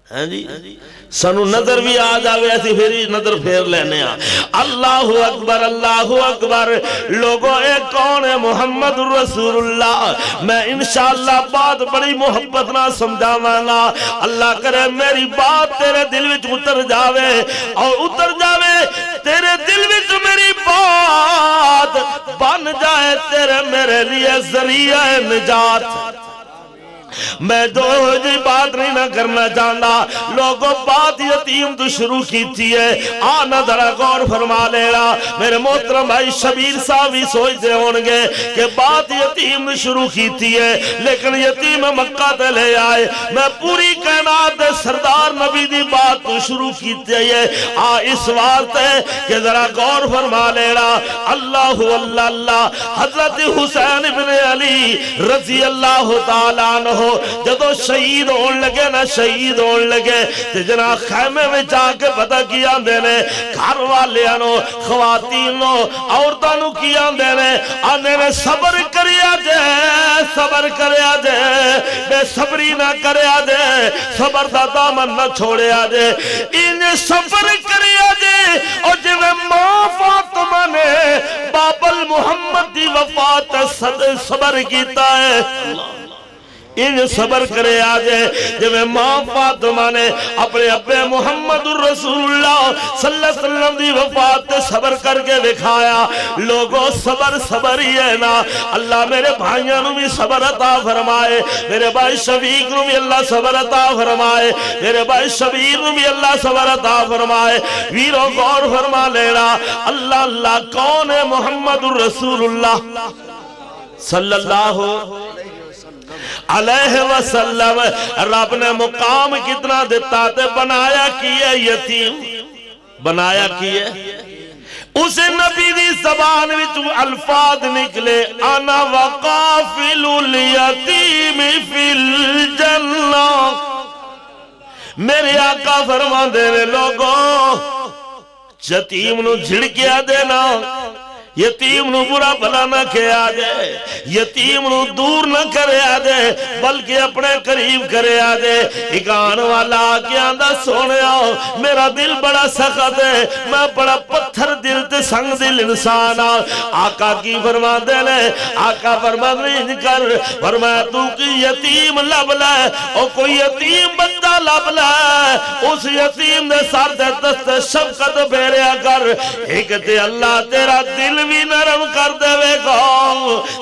ہاں جی, سنو نظر بھی آ جاوے ایسی پھری نظر پھیر لینے آ. اللہ اکبر, اللہ اکبر. لوگوں اے کون ہے محمد رسول اللہ. میں انشاءاللہ بات بڑی محبت نہ سمجھاوانا, اللہ کرے میری بات تیرے دل وچ اتر جاوے, اور اتر جاوے تیرے دل وچ میری بات بن جائے تیرے میرے لیے ذریعہ نجات. میں دو جی بات نہیں نہ کرنا چاہتا. لوگوں بات یتیم تو شروع کی تھی ہے, آنا ذرا غور فرما لینا. میرے محترم بھائی شبیر صاحب بھی سوچتے ہونگے کہ بات یتیم شروع کی تھی ہے, لیکن یتیم مکہ تے لے آئے. میں پوری کائنات سردار نبی دی بات تو شروع کی تھی ہے, اس واسطے کہ ذرا غور فرما لینا. اللہ اللہ اللہ. حضرت حسین ابن علی رضی اللہ تعالیٰ عنہ جدو شہید ہون لگے نا, شہید ہون لگے تے جنا خیمے میں جا کے پتہ کیا دینے, گھر والے انو خواتینوں عورتانوں کیا دینے, آنے نے صبر کریا جے, صبر کریا جے, بے صبری نہ کریا جے, صبر دا دامن نہ چھوڑیا جے. انہیں صبر کریا جے, اور جو ماں فاطمہ نے بابل محمد دی وفات صبر کیتا ہے, ان صبر کرے آجے. جب ماں فاطمہ نے اپنے ابے محمد الرسول اللہ صلی اللہ علیہ وسلم دی وفات تے صبر کر کے دکھایا. لوگوں صبر صبر ہی ہے نا. اللہ میرے بھائیوں نو بھی صبر عطا فرمائے, میرے بھائی شفیق نو بھی اللہ صبر عطا فرمائے, میرے بھائی شبیر نو بھی اللہ صبر عطا فرمائے. ویروں غور فرما لینا. اللہ اللہ کون ہے محمد الرسول اللہ صلی اللہ علیہ وسلم. رب نے مقام کتنا دیتا تے بنایا کیے یتیم, بنایا کیے. اس نبی دی زبان وچ الفاظ نکلے انا وقافل الیتیم فی الجنہ. میرے آقا فرماندے نے لوگوں یتیم نو جھڑکیا دینا، یتیم نو برا بھلا نہ کیا دے، یتیم نو دور نہ کریا دے بلکہ اپنے قریب کریا دے. ایک آن والا آکے آندہ سونیا میرا دل بڑا سخت ہے، میں بڑا پتھر دل تے سنگ دل انسان ہاں. آقا کی فرما دے لے، آقا فرما دے کر فرمایا تو کی یتیم لب لے، او کوئی یتیم بندہ لب لے، اس یتیم دے سر دے دست شفقت بیریا کر. ایک تے اللہ تیرا دل بھی نرم کر دے وے گا،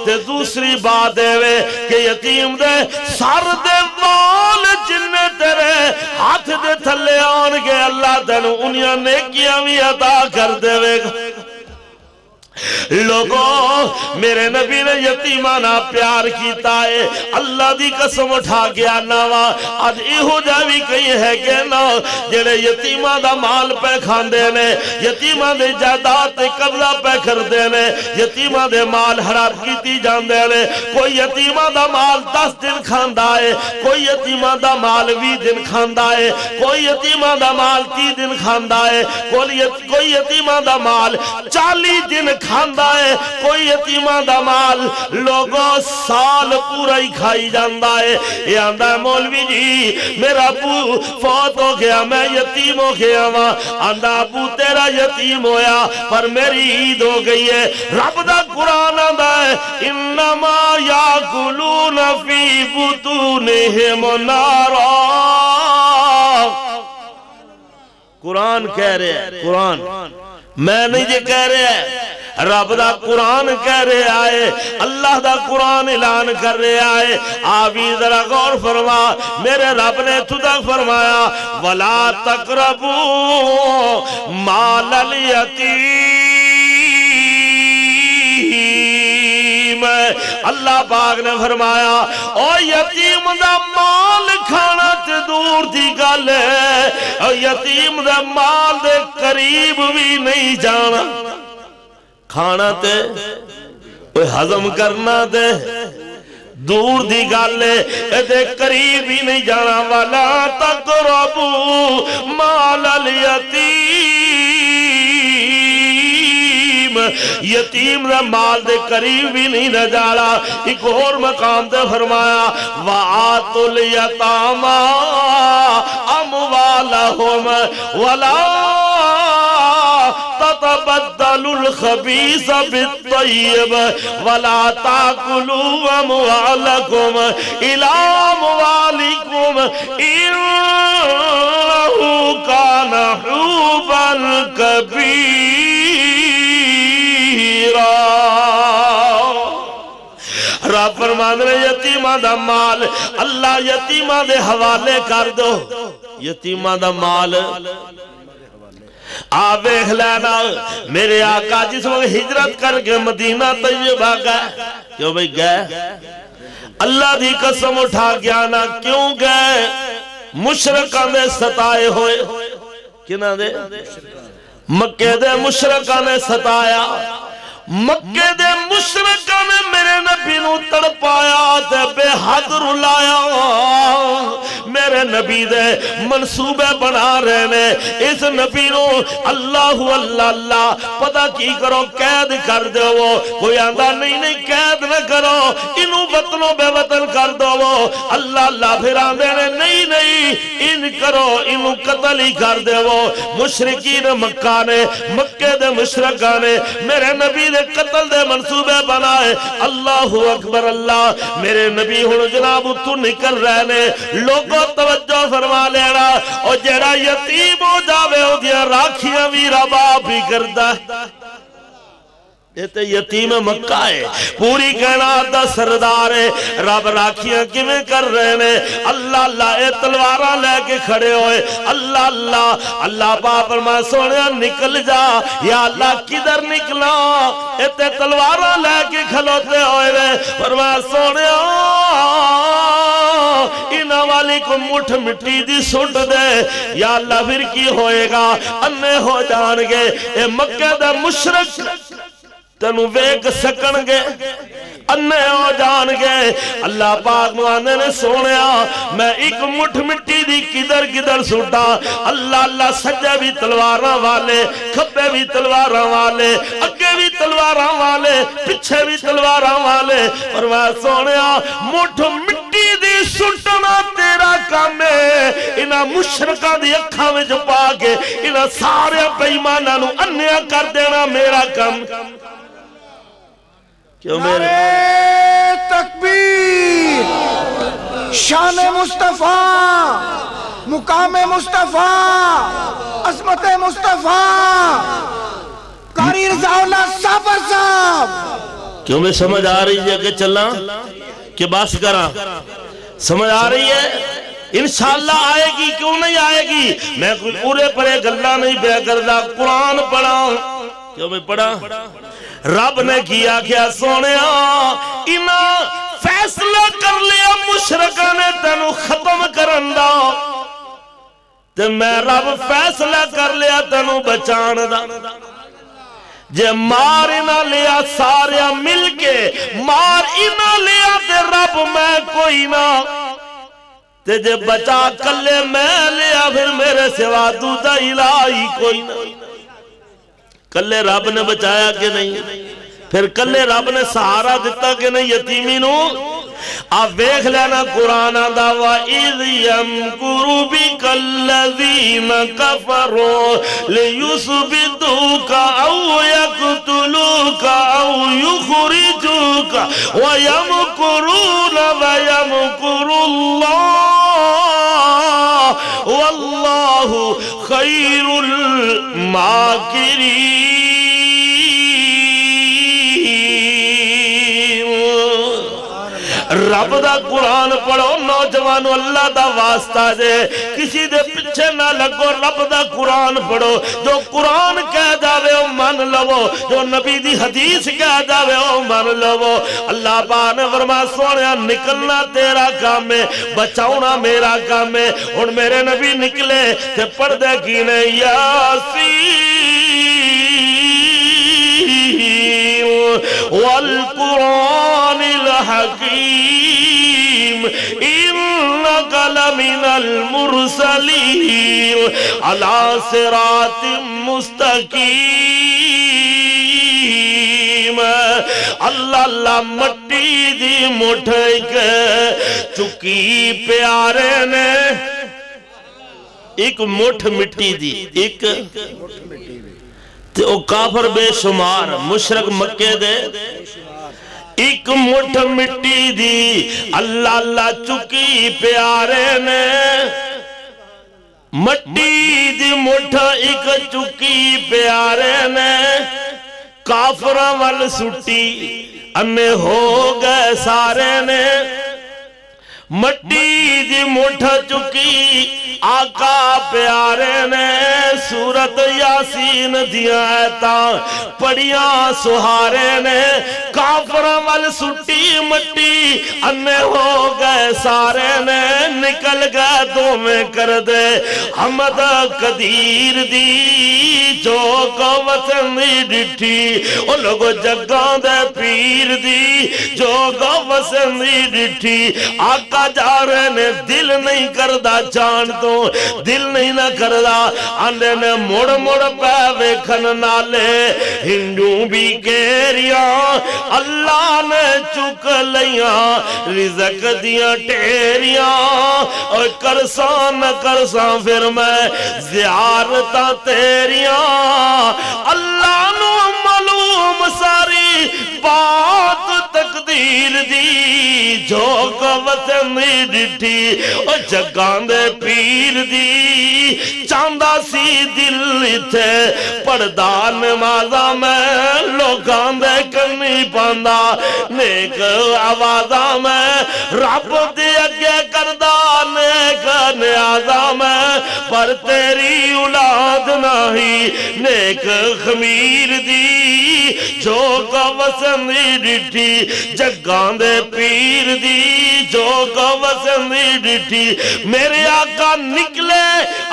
تے دوسری بات دے وے کہ یتیم دے سر دے وال جننے تیرے ہاتھ دے تھلے آن کے اللہ تینوں انہیاں نیکیاں بھی عطا کر دے وے گا. لوگوں میرے نبی نے یتیمانہ پیار کیتا ہے، اللہ دی قسم اٹھا گیا ناوا آج ایہو جا بھی کئی ہے کہ نا جڑے یتیمہ دا مال پہ کھاندے نے، یتیمہ دے جائیداد تے قبضہ پہ کردے نے، یتیمہ دے مال حرام کیتی جاندے نے. کوئی یتیمہ دا مال 10 دن کھاندا ہے، کوئی یتیمہ دا مال 20 دن کھاندا ہے، کوئی یتیمہ دا مال 30 دن کھاندا ہے، کوئی یتیمہ دا مال 40 دن کھاندا ہے، کوئی یتیمہ دا مال لوگوں سال پورا ہی کھائی جاندہ ہے. یہ آندہ ہے مولوی جی میرا ابو فوت ہو گیا، میں یتیم ہو گیا وہاں. آندہ ابو تیرا یتیم ہویا پر میری عید ہو گئی ہے. رب دا قرآن آندہ ہے انما یاکلون فی بطونہم نارا. قرآن کہہ رہے ہیں، قرآن میں نہیں جے کہہ رہے ہیں، رب دا قرآن کہہ رہے آئے، اللہ دا قرآن اعلان کر رہے آئے. آبی ذرا غور فرما، میرے رب نے تُدہ فرمایا وَلَا تَقْرَبُوا مَالَ الْيَتِيمِ. اللہ پاک نے فرمایا او یتیم دا مال کھانا تے دور دی گل ہے، او یتیم دا مال دے قریب بھی نہیں جانا. کھانا تے کوئی ہضم کرنا تے دور دی گل ہے، دے قریب ہی نہیں جانا. وَلَا تَقْرَبُوا مَالَ الْيَتِيمِ. یتیم دا مال دے قریب بھی نہیں نہ جانا. ایک اور مقام تے فرمایا وَآتُوا الْيَتَامَى أَمْوَالَهُمْ وَلَا تتبدلوا الخبيث بالطيب ولا تاكلوا اموالكم الى اموالكم انه كان حوبا كبيرا. رب فرمان رہے یتیمہ دا مال اللہ یتیمہ دے حوالے کر دو. یتیمہ دا مال آپ دیکھ لینا میرے آقا جس وقت ہجرت کر کے مدینہ طیبہ گئے، کیوں بھئی گئے؟ اللہ دی قسم اٹھا گیا نا کیوں گئے؟ مشرکہ نے ستائے ہوئے. کنا دے؟ مکہ دے مشرکہ نے ستایا. مکہ دے مشرکہ نے میرے نبی نو تڑپایا تے بے حد رلایا. میرے نبی دے منصوبے بنا رہے نے اس نبی نو اللہ اللہ اللہ پتہ کی کرو قید کر دو. کوئی آندہ نہیں نہیں قید نہ کرو انہوں وطنوں بے وطن کر دو. اللہ اللہ پھر آندے نے نہیں نہیں ان کرو انہوں قتل ہی کر دو. مشرکین مکہ نے مکہ دے مشرکہ نے میرے نبی دے قتل دے منصوبے بنائے. اللہ اکبر اللہ میرے نبی ہن جناب تو نکل رہے نے. لوگوں توجہ فرما لینا اور جڑا یتیم ہو جاوے ہو دیا راکھیاں بھی رب آپ ہی کردہ. یہ تے یتیم مکہ ہے، پوری کائنات دا سردار ہے. رب راکھیاں کیویں کر رہے نے؟ اللہ اللہ اے تلواراں لے کے کھڑے ہوئے. اللہ اللہ اللہ باپ فرمایا سونیا نکل جا. یا اللہ کدھر نکلا؟ اے تے تلواراں لے کے کھلوتے ہوئے نے. فرمایا سونیا انہاں والی کو مٹھ مٹی دی سٹ دے یا اللہ پھر کی ہوئے گا انے ہو جان گے اے مکہ دا مشرک تینوں ویکھ سکن گے انے ہو جان گے اللہ پاک نوانے نے سونیا میں ایک مٹھ مٹی دی کدھر کدھر سٹا اللہ اللہ سجے بھی تلواراں والے کھبے بھی تلواراں والے اگے بھی تلواراں والے پیچھے بھی تلواراں والے اور میں سونیا مٹھ مٹی دی سٹنا تیرا کام ہے انہاں مشرکاں دی اکھاں وچ پا کے انہاں سارے بے ایماناں نوں انیا کر دینا میرا کام کیوں میرے تکبیر شان مصطفیٰ مقام مصطفیٰ عظمت مصطفیٰ قاری رضا اللہ صابر صاحب کیوں میں سمجھ آ رہی ہے کہ چلنا کہ بس کرا سمجھ آ رہی ہے انشاءاللہ آئے گی کیوں نہیں آئے گی میں کوئی پورے پرے گلہ نہیں بے کردہ قرآن پڑھا کیوں میں پڑھا رب نے کیا کیا سونیا انہاں فیصلہ کر لیا مشرکہ نے تینوں ختم کرندا تے میں رب فیصلہ کر لیا تینوں بچان دا جے مار نہ لیا سارے مل کے مار نہ لیا تے رب میں کوئی نہ تے جے بچا کلے میں لیا پھر میرے سوا دوسرا الہی کوئی نہ کلے رب نے بچایا کہ نہیں پھر کلے رب نے سہارا دیتا کہ نہیں یتیمی نو آپ ویکھ لینا قرآن دا وَإِذْ يَمْكُرُ بِكَ الَّذِينَ كَفَرُوا لِيُثْبِتُوكَ أَوْ يَقْتُلُوكَ أَوْ يُخْرِجُوكَ وَيَمْكُرُونَ وَيَمْكُرُ اللَّهُ وَاللَّهُ خَيْرُ الْمَاكِرِينَ رب دا قرآن پڑھو نوجوانو اللہ دا واسطہ دے کسی دے پچھے نہ لگو رب دا قرآن پڑھو جو قرآن کہہ جاوے او من لو جو نبی دی حدیث کہہ جاوے او من لو اللہ پاک نے فرمایا سونیا نکلنا تیرا کام ہے بچاؤنا میرا کام ہے اور میرے نبی نکلے تے پڑھ دے کینے یاسین والقرآن الحکیم إنك لمن المرسلين على صراط مستقيم اللہ اللہ مٹی دی مٹھائی کے چکی پیارے نے ایک مٹھ مٹی دی ایک تے او کافر بے شمار مشرک مکے دے ایک مٹھ مٹی دی اللہ اللہ چکی پیارے نے مٹی دی مٹھ ایک چکی پیارے نے کافرہ وال سٹی انے ہو گئے سارے نے مٹی دی مٹھ چکی آقا پیارے نے سورت یاسین دیا ایتا پڑیاں سہارے نے کافرہ وال سٹی مٹی انے ہو گئے سارے نے نکل گئے دو میں کر دے حمد قدیر دی جو کو وطن دی ڈٹھی او لوگو جگاں دے پیر دی جو کو وطن دی ڈٹھی آقا جا رہے نے دل نہیں کردہ جان تو دل نہیں نہ کردہ آندے نے مڑ مڑ پہ ویکھن نالے ہندوں بھی کہریاں اللہ نے چک لیاں رزق دیا ٹیریاں اور کرساں نہ کرساں پھر میں زیارتاں تیریاں اللہ نو معلوم ساری بات تقدیر دی جو قوت میں ڈٹھی اور جگان دے پیر دی چاندہ سی دل تھے پردان نمازہ میں لوگان دے کرنی پاندہ نیک آوازہ میں رب دے اگے کردہ نیک نیازہ میں پر پر تیری اولاد نہیں نیک خمیر دی جو کا وسن ڈٹھی جگاں دے پیر دی جو کا وسن ڈٹھی میرے آقا نکلے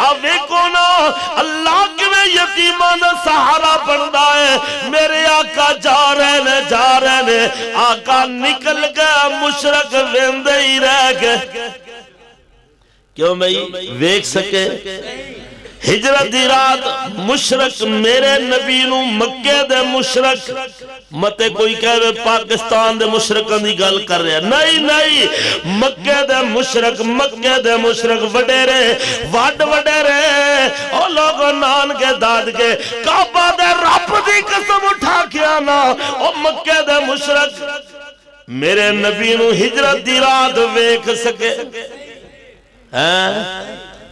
آوے کو نا اللہ کے میں یتیمان سہارا بندہ ہے میرے آقا جا رہے نے آقا نکل گیا مشرق ویندے ہی رہ گئے کیوں بھئی ویک سکے ہجرت دی رات مشرق میرے نبی نو مکے دے مشرق متے کوئی کہے پاکستان دے مشرقوں دی گل کر رہے نہیں مکے دے مشرق وڈیرے وڈیرے او لوگوں نان کے داد کے کعبہ دے رب دی قسم اٹھا کے آنا او مکے دے مشرق میرے نبی نو ہجرت دی رات ویک سکے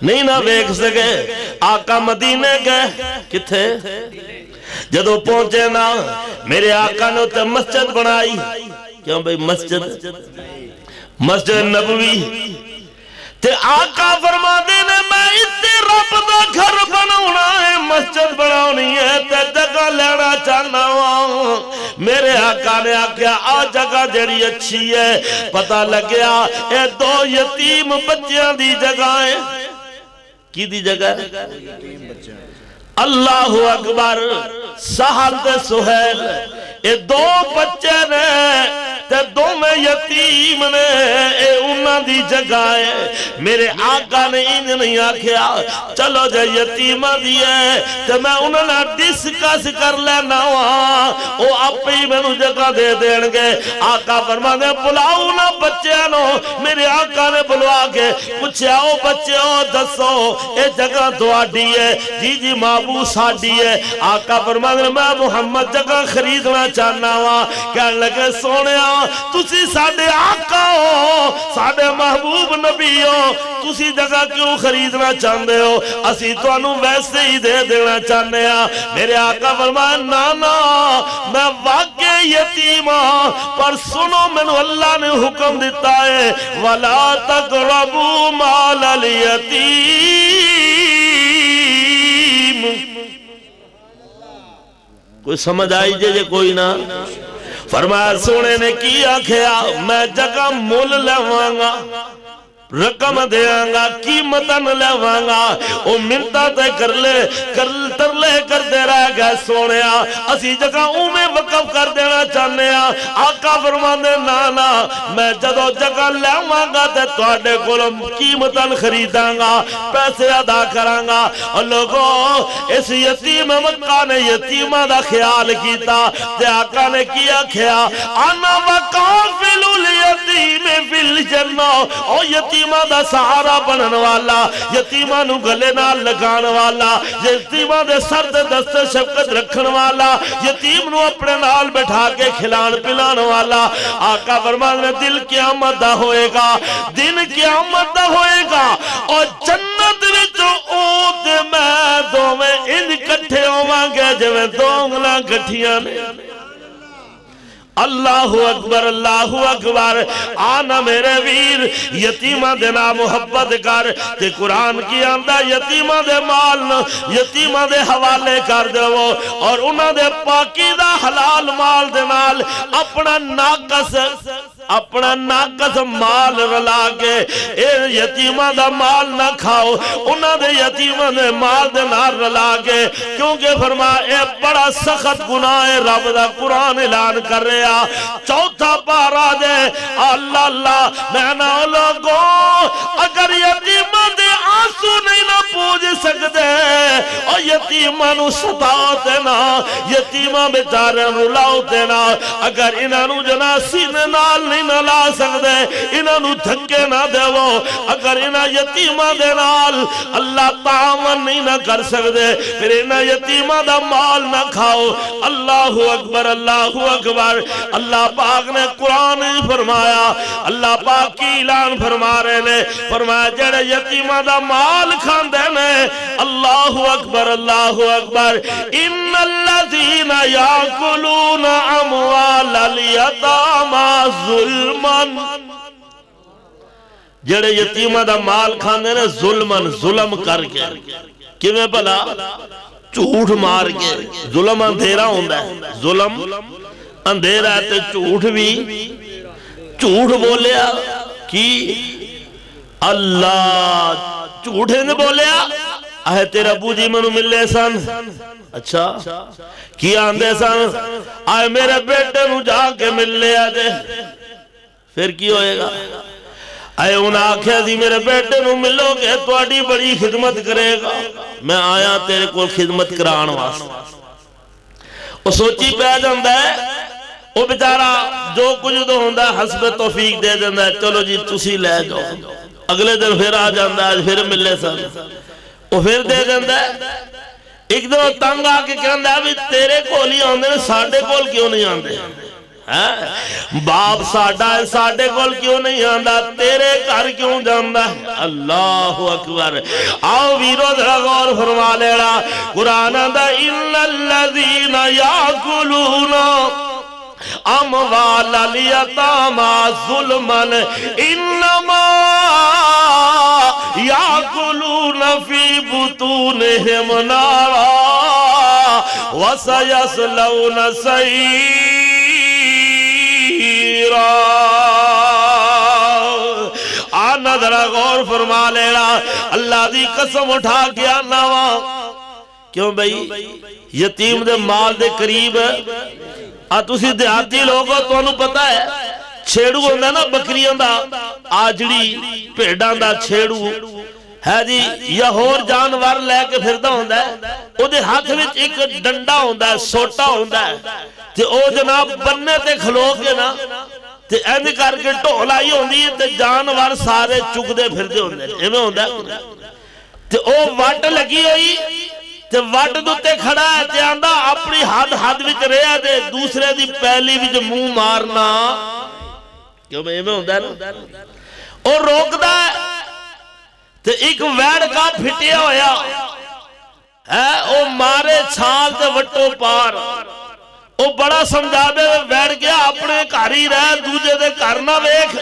نہیں نہ ویک سکے آقا مدینے گئے کتھے جدو پہنچے نا میرے آقا نے تے مسجد بنائی کیوں بھئی مسجد نبوی تے آقا فرما دینے میں اتے رب دا گھر بناونا ہے مسجد بناونی ہے تے جگہ لینا چاہنا ہوں میرے آقا نے آکھیا آ جگہ جڑی اچھی ہے پتہ لگیا اے دو یتیم بچیاں دی جگہ ہے کی دی جگہ ہے اللہ اکبر سہل تے سہیل اے دو بچے نے تے دو میں یتیم نے اے انہاں دی جگہ ہے میرے آقا نے انہیں نہیں آکھیا چلو جے یتیمہ دی ہے تے میں انہوں نے ڈسکس کر لینا ہوا او آپ ہی میں جگہ دے دیں گے آقا فرما دے بلاؤ نا بچے نو میرے آقا نے بلوا کے پوچھے آؤ بچے ہو دسو اے جگہ دعاڈی ہے جی مابو ساڈی ہے آقا فرما دے میں محمد جگہ خریدنا چاہنا ہوا کہنے لگے سونیا تسی ساڑھے آقا ہو ساڑھے محبوب نبی ہو تسی جگہ کیوں خریدنا چاہتے ہو اسی تو انہوں ویسے ہی دے دینا چاہنے ہیں میرے آقا فرمائے نانا میں واقع یتیم ہوں پر سنو میں نے اللہ نے حکم دیتا ہے وَلَا تَقْرَبُوا مَالَ الْيَتِيمِ کوئی سمجھ آئی جے کوئی نہ فرمایا سونے نے کیا کھیا میں جگہ مول لیوانگا رقم دیاں گا قیمتاں لیوانگا او منتا تے کر لے کر دے رہ گئے سونیا اسی جگہ میں وقف کر دینا چاہنے ہیں آقا فرمانے نانا میں جدو جگہ لیوانگا تے توڑے کولم قیمتاں خریداں گا پیسے ادا کراں گا اور لوگوں اس یتیم مکہ نے یتیمہ دا خیال کیتا تے آقا نے کیا کھیا انا وقافل الیتیم فی الجنہ او یتیمہ دا سہارا بنن والا یتیمہ نو گلے نال لگان والا یتیمہ دے سر دے دست شفقت رکھن والا یتیم نو اپنے نال بٹھا کے کھلان پلان والا آقا فرمان میں دل قیامت دا ہوئے گا دن قیامت دا ہوئے گا اور جنت وچوں او تے میں دو میں ان کٹھے ہوواں گے جو میں دو انگلاں کٹھیاں نے اللہ اکبر آنا میرے ویر یتیمہ دینا محبت کر تے قرآن کی آندہ یتیمہ دے مال یتیمہ دے حوالے کر دے وہ اور انہاں دے پاکیدہ حلال مال دے نال اپنا ناقص مال رلا کے اے یتیمہ دا مال نہ کھاؤ انہاں دے یتیمہ دے مال دے نال رلا کے کیونکہ فرما اے بڑا سخت گناہ ہے رب دا قرآن اعلان کر رہا چوتھا پارا دے اللہ اللہ میں نہ لوگوں اگر یتیمہ دے آنسو نہیں نہ پوج سکتے اور یتیمہ نو ستاتے نا یتیمہ بیچارے رلاؤتے نا اگر انہاں نو جنا سینے نال نہیں نہ لا سکتے انہاں نو دھکے نہ دے وہ اگر انہاں یتیمہ دے نال اللہ تعاون نہیں نہ کر سکتے پھر انہاں یتیمہ دا مال نہ کھاؤ اللہ اکبر اللہ پاک نے قرآن فرمایا اللہ پاک کی اعلان فرما رہے نے فرمایا جڑے یتیمہ دا مال کھان دینے اللہ اکبر ان الذین یاکلون اموال الیتامی ظلما جڑے یتیمہ دا مال کھاندے نے ظلمن ظلم کر کے کیویں بھلا جھوٹ مار کے ظلم اندھیرا ہوندا ہے ظلم اندھیرا ہے تے جھوٹ بھی جھوٹ بولیا کی اللہ جھوٹے نے بولیا آہے تیرا ابو جی منو ملے سن اچھا کی آندے سن آئے میرے بیٹے نو جا کے مل لیا دے پھر کی ہوئے گا آئے انہاں آکھیا دی میرے بیٹے نو ملو گے تواڈی بڑی خدمت کرے گا میں آیا تیرے کو خدمت کران واسطے وہ سوچی پہ جاندہ ہے وہ بیچارہ جو کچھ تو ہوندہ ہے حسب توفیق دے جاندہ ہے چلو جی تسی لے جاؤ اگلے دن پھر آ جاندہ ہے پھر ملے سن وہ پھر دے جاندہ ہے ایک دن تنگ آکے کہندہ ہے تیرے کول ہی آندے نے ساڑھے کول کیوں نہیں آندے باپ ساڑھا ہے ساڑھے کول کیوں نہیں آندہ تیرے گھر کیوں جاندہ ہے اللہ اکبر آؤ ویرو ذرا غور فرما لینا قرآن آندہ اِنَّ الَّذِينَ يَأْكُلُونَ اموال الیتامی ظلما انما یاکلون فی بطونہم نارا وسیصلون سعیرا آنا ذرا غور فرما لینا اللہ دی قسم اٹھا گیا نوا کیوں بھئی یتیم دے مال دے قریب تسی دیہاتی لوگوں تو انہوں پتا ہے چھیڑو ہوندہ نا بکریاں دا آجڑی پیڑاں دا چھیڑو ہے جی یا اور جانور لے کے پھردا ہوندہ ہے او دے ہاتھ وچ ایک ڈنڈا ہوندہ ہے سوٹا ہوندہ ہے تے او جناب بننے تے کھلو کے نا تے ایند کر کے ٹولائی ہوندی ہے تے جانور سارے چک دے پھر دے ہوندے ایمیں ہوندہ ہے تے او وٹ لگی ہوئی تے وٹ دوتے کھڑا ہے تے آندہ اپنی حد وچ رہا دے دوسرے دی پہلی وچ منہ مارنا کیوں میں ہوندہ ہے نا اور روک دا ہے تے ایک ویڑ کا پھٹیا ہویا ہے او مارے چھال تے وٹو پار او بڑا سمجھا دے ویڑ گیا اپنے کاری رہ دوجہ دے کرنا ویکھ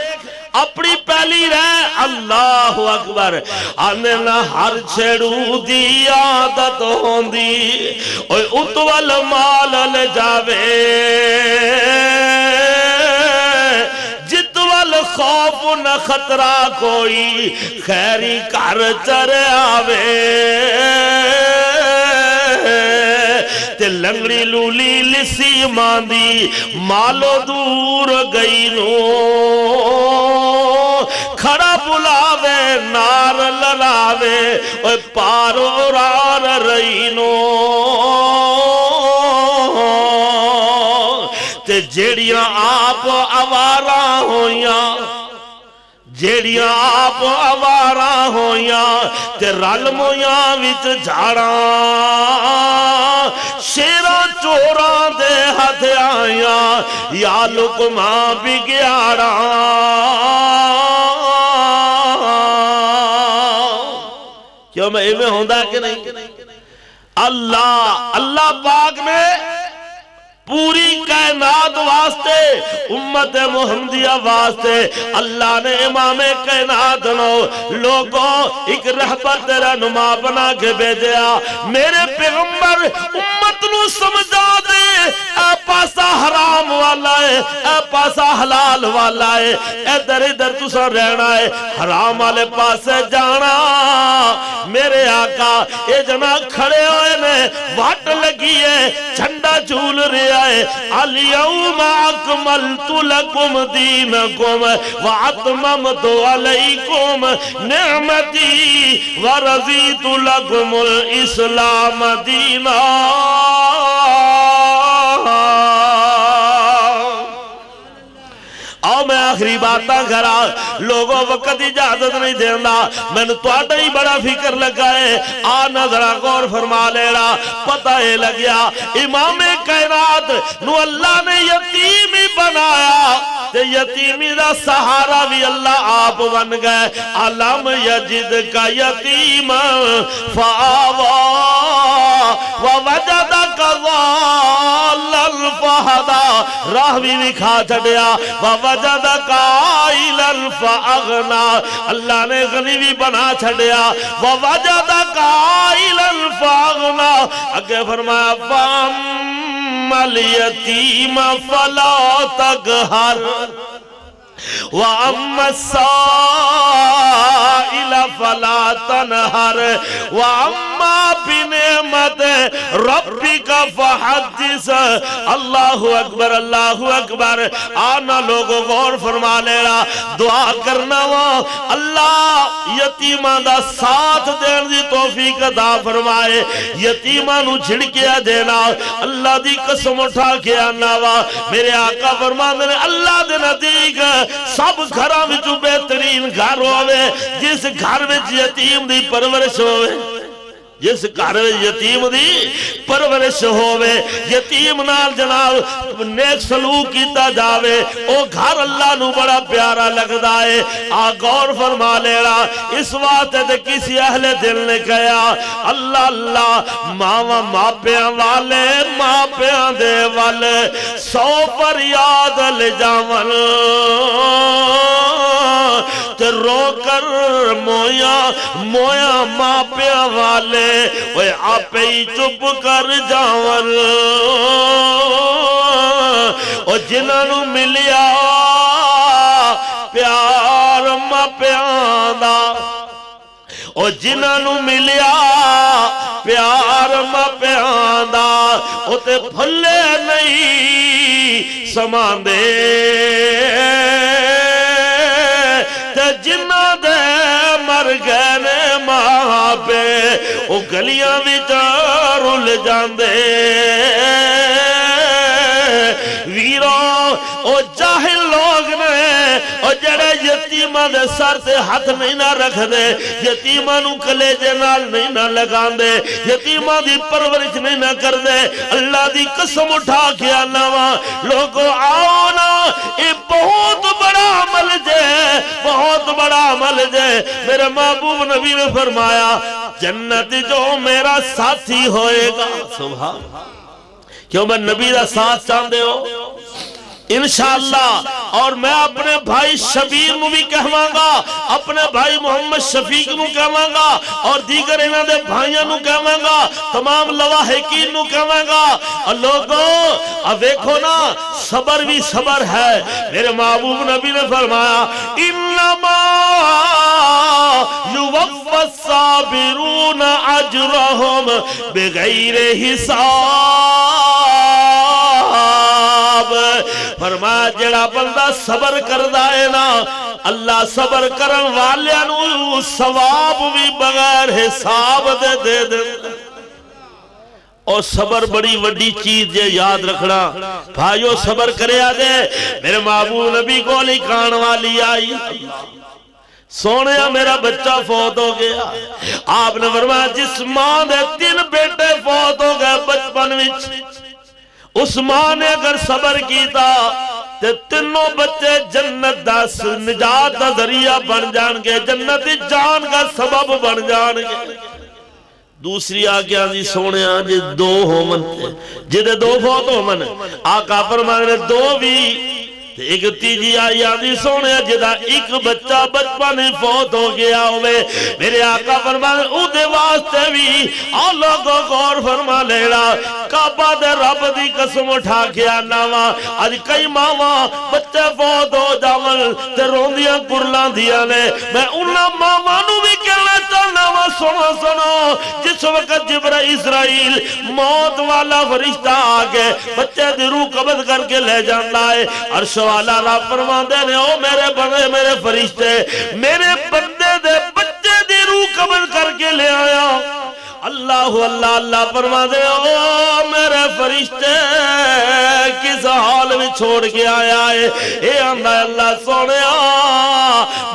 اپنی پہلی رہ اللہ اکبر آنے نہ ہر چھڑو دی عادت ہوندی اوہ اتوال مال لے جاوے جتوال خوف نہ خطرہ کوئی خیری کر چر آوے تے لنگڑی لولی لسی ماندی مالو دور گئی نو کھڑا بلاوے نار للاوے اوہ پارو رار رئینو تے جیڑیاں آپ آوارا ہویاں جیڑیاں آپ آوارا ہویاں تے رل مویاں وچ جھاڑاں شیران چوراں دے ہاتھ آیاں یا لقماں بگیاڑاں کیوں میں ایمیں ہوندہ ہے کہ نہیں اللہ پاک نے پوری کائنات واسطے امت محمدیہ واسطے اللہ نے امام کائنات لوگوں ایک رہبت رہنما بنا کے بھیجیا میرے پیغمبر امت نو سمجھا دے اے پاسا حرام والا ہے اے پاسا حلال والا ہے ادھر ادھر تسا رہنا ہے حرام والے پاسے جانا میرے آقا اے جنا کھڑے ہوئے نے واٹ لگی ہے جھنڈا جھول رہا اليوم اکملت لکم دینکم واتممت علیکم نعمتی ورضیت لکم الاسلام دینا آؤ میں آخری باتاں کرا لوگوں وقت اجازت نہیں دینا میں نے توڑا ہی بڑا فکر لگا ہے آنا ذرا غور فرما لینا پتہ ہے لگیا امام کائنات نو اللہ نے یتیمی بنایا تے یتیمی دا سہارا بھی اللہ آپ بن گئے علم یجد کا یتیم فآوا ووجدک ضالًا فہدی راہ بھی کھا چھڑیا ووجدک عائلاً فاغنی اللہ نے غنی بھی بنا چھڑیا ووجدک عائلاً فاغنی اگے فرمایا فَأَمَّا الْيَتِيمَ فَلَا تَقْهَرْ وَأَمَّا السَّائِلَ فَلَا تَنْهَرْ وَأَمَّا بِنِعْمَتِ رَبِّكَ فَحَدِّثْ اللہ اکبر اللہ اکبر آنا لوگوں غور فرما لینا دعا کرنا وا اللہ یتیمہ دا ساتھ دین دی توفیق عطا فرمائے یتیمہ نو چھڑکیا دینا اللہ دی قسم اٹھا کے آنا وا میرے آقا فرماندے نے اللہ دے نزدیک سب گھراں وچ بہترین گھر ہوے جس گھر وچ یتیم دی پرورش ہوے جس گھر یتیم دی پرورش ہووے یتیم نال جناب نیک سلوک کیتا جاوے او گھر اللہ نو بڑا پیارا لگدا ہے آ غور فرما لینا اس واسطے تے کسی اہل دل نے کہا اللہ اللہ ماواں ماپیاں والے ماپیاں دے والے 100 پر یاد لے جاون تے رو کر مویا مویا ماپیاں والے وہ آپ ہی چپ کر جاون اور جنہاں نو ملیا پیار ماپیاں دا اور جنہاں نو ملیا پیار ماپیاں دا او تے پھلے نہیں سماندے تے جنہاں دے مر گئے نے ماں پہ او گلیاں وچ رل جاندے ویروں او جاہل لوگ نے او جڑے یتیماں دے سر تے ہاتھ نہیں نہ رکھ دے یتیماں نو کلیجے نال نہیں نہ لگان دے یتیماں دی پرورش نہیں نہ کر دے اللہ دی قسم اٹھا کے آنا وا لوگو آؤ نا یہ بہت بڑا عمل جے بہت بڑا عمل جے میرے محبوب نبی نے فرمایا جنت جو میرا ساتھی ہوئے گا سبحان کیوں میں نبی دا ساتھ چاندے ہو انشاءاللہ اور میں اپنے بھائی شبیر مو بھی کہواں گا اپنے بھائی محمد شفیق نو کہواں گا اور دیگر انہاں دے بھائیاں نو کہواں گا تمام لواحقین نو کہواں گا اور لوگوں اب دیکھو نا صبر بھی صبر ہے میرے محبوب نبی نے فرمایا انما یوفی الصابرون اجرهم بغیر حساب فرمایا جڑا بندہ صبر کردا ہے نا اللہ صبر کرن والیاں نو ثواب بھی بغیر حساب دے دیندا اور صبر بڑی وڈی چیز ہے یاد رکھنا بھائیو صبر کرے آجے میرے محبوب نبی کو لکھان والی آئی سونیا میرا بچہ فوت ہو گیا آپ نے فرمایا جس ماں دے 3 بیٹے فوت ہو گئے بچپن وچ اس ماں نے اگر صبر کیتا تے تینوں بچے جنت دا نجات دا ذریعہ بن جان گے جنت جان کا سبب بن جان گے دوسری آگیا دی سونے آجے 2 ہومن جدے 2 فوت ہومن آقا فرمانے 2 بھی ایک تیجی آئی آدھی سونے جدا ایک بچہ بچپن فوت ہو گیا ہوئے میرے آقا فرمانے او دے واسطے بھی اور لوگوں غور فرما لینا کعبہ دے رب دی قسم اٹھا کے آنا وا آج کئی ماما بچے فوت ہو جاون تے روندیاں کرلاں دیا نے میں انہاں ماما نو بھی کہنا چاہنا وا سنو سنو جس وقت جبرائیل اسرائیل موت والا فرشتہ آگے بچے دی روح قبض کر کے لے جانا ہے عرش والا رب فرماندے نے او میرے بندے میرے فرشتے میرے بندے دے بچے دی روح قبض کر کے لے آیا اللہ اللہ اللہ فرماندے او میرے فرشتے کس حال میں چھوڑ کے آیا ہے اے آندہ اللہ سونیا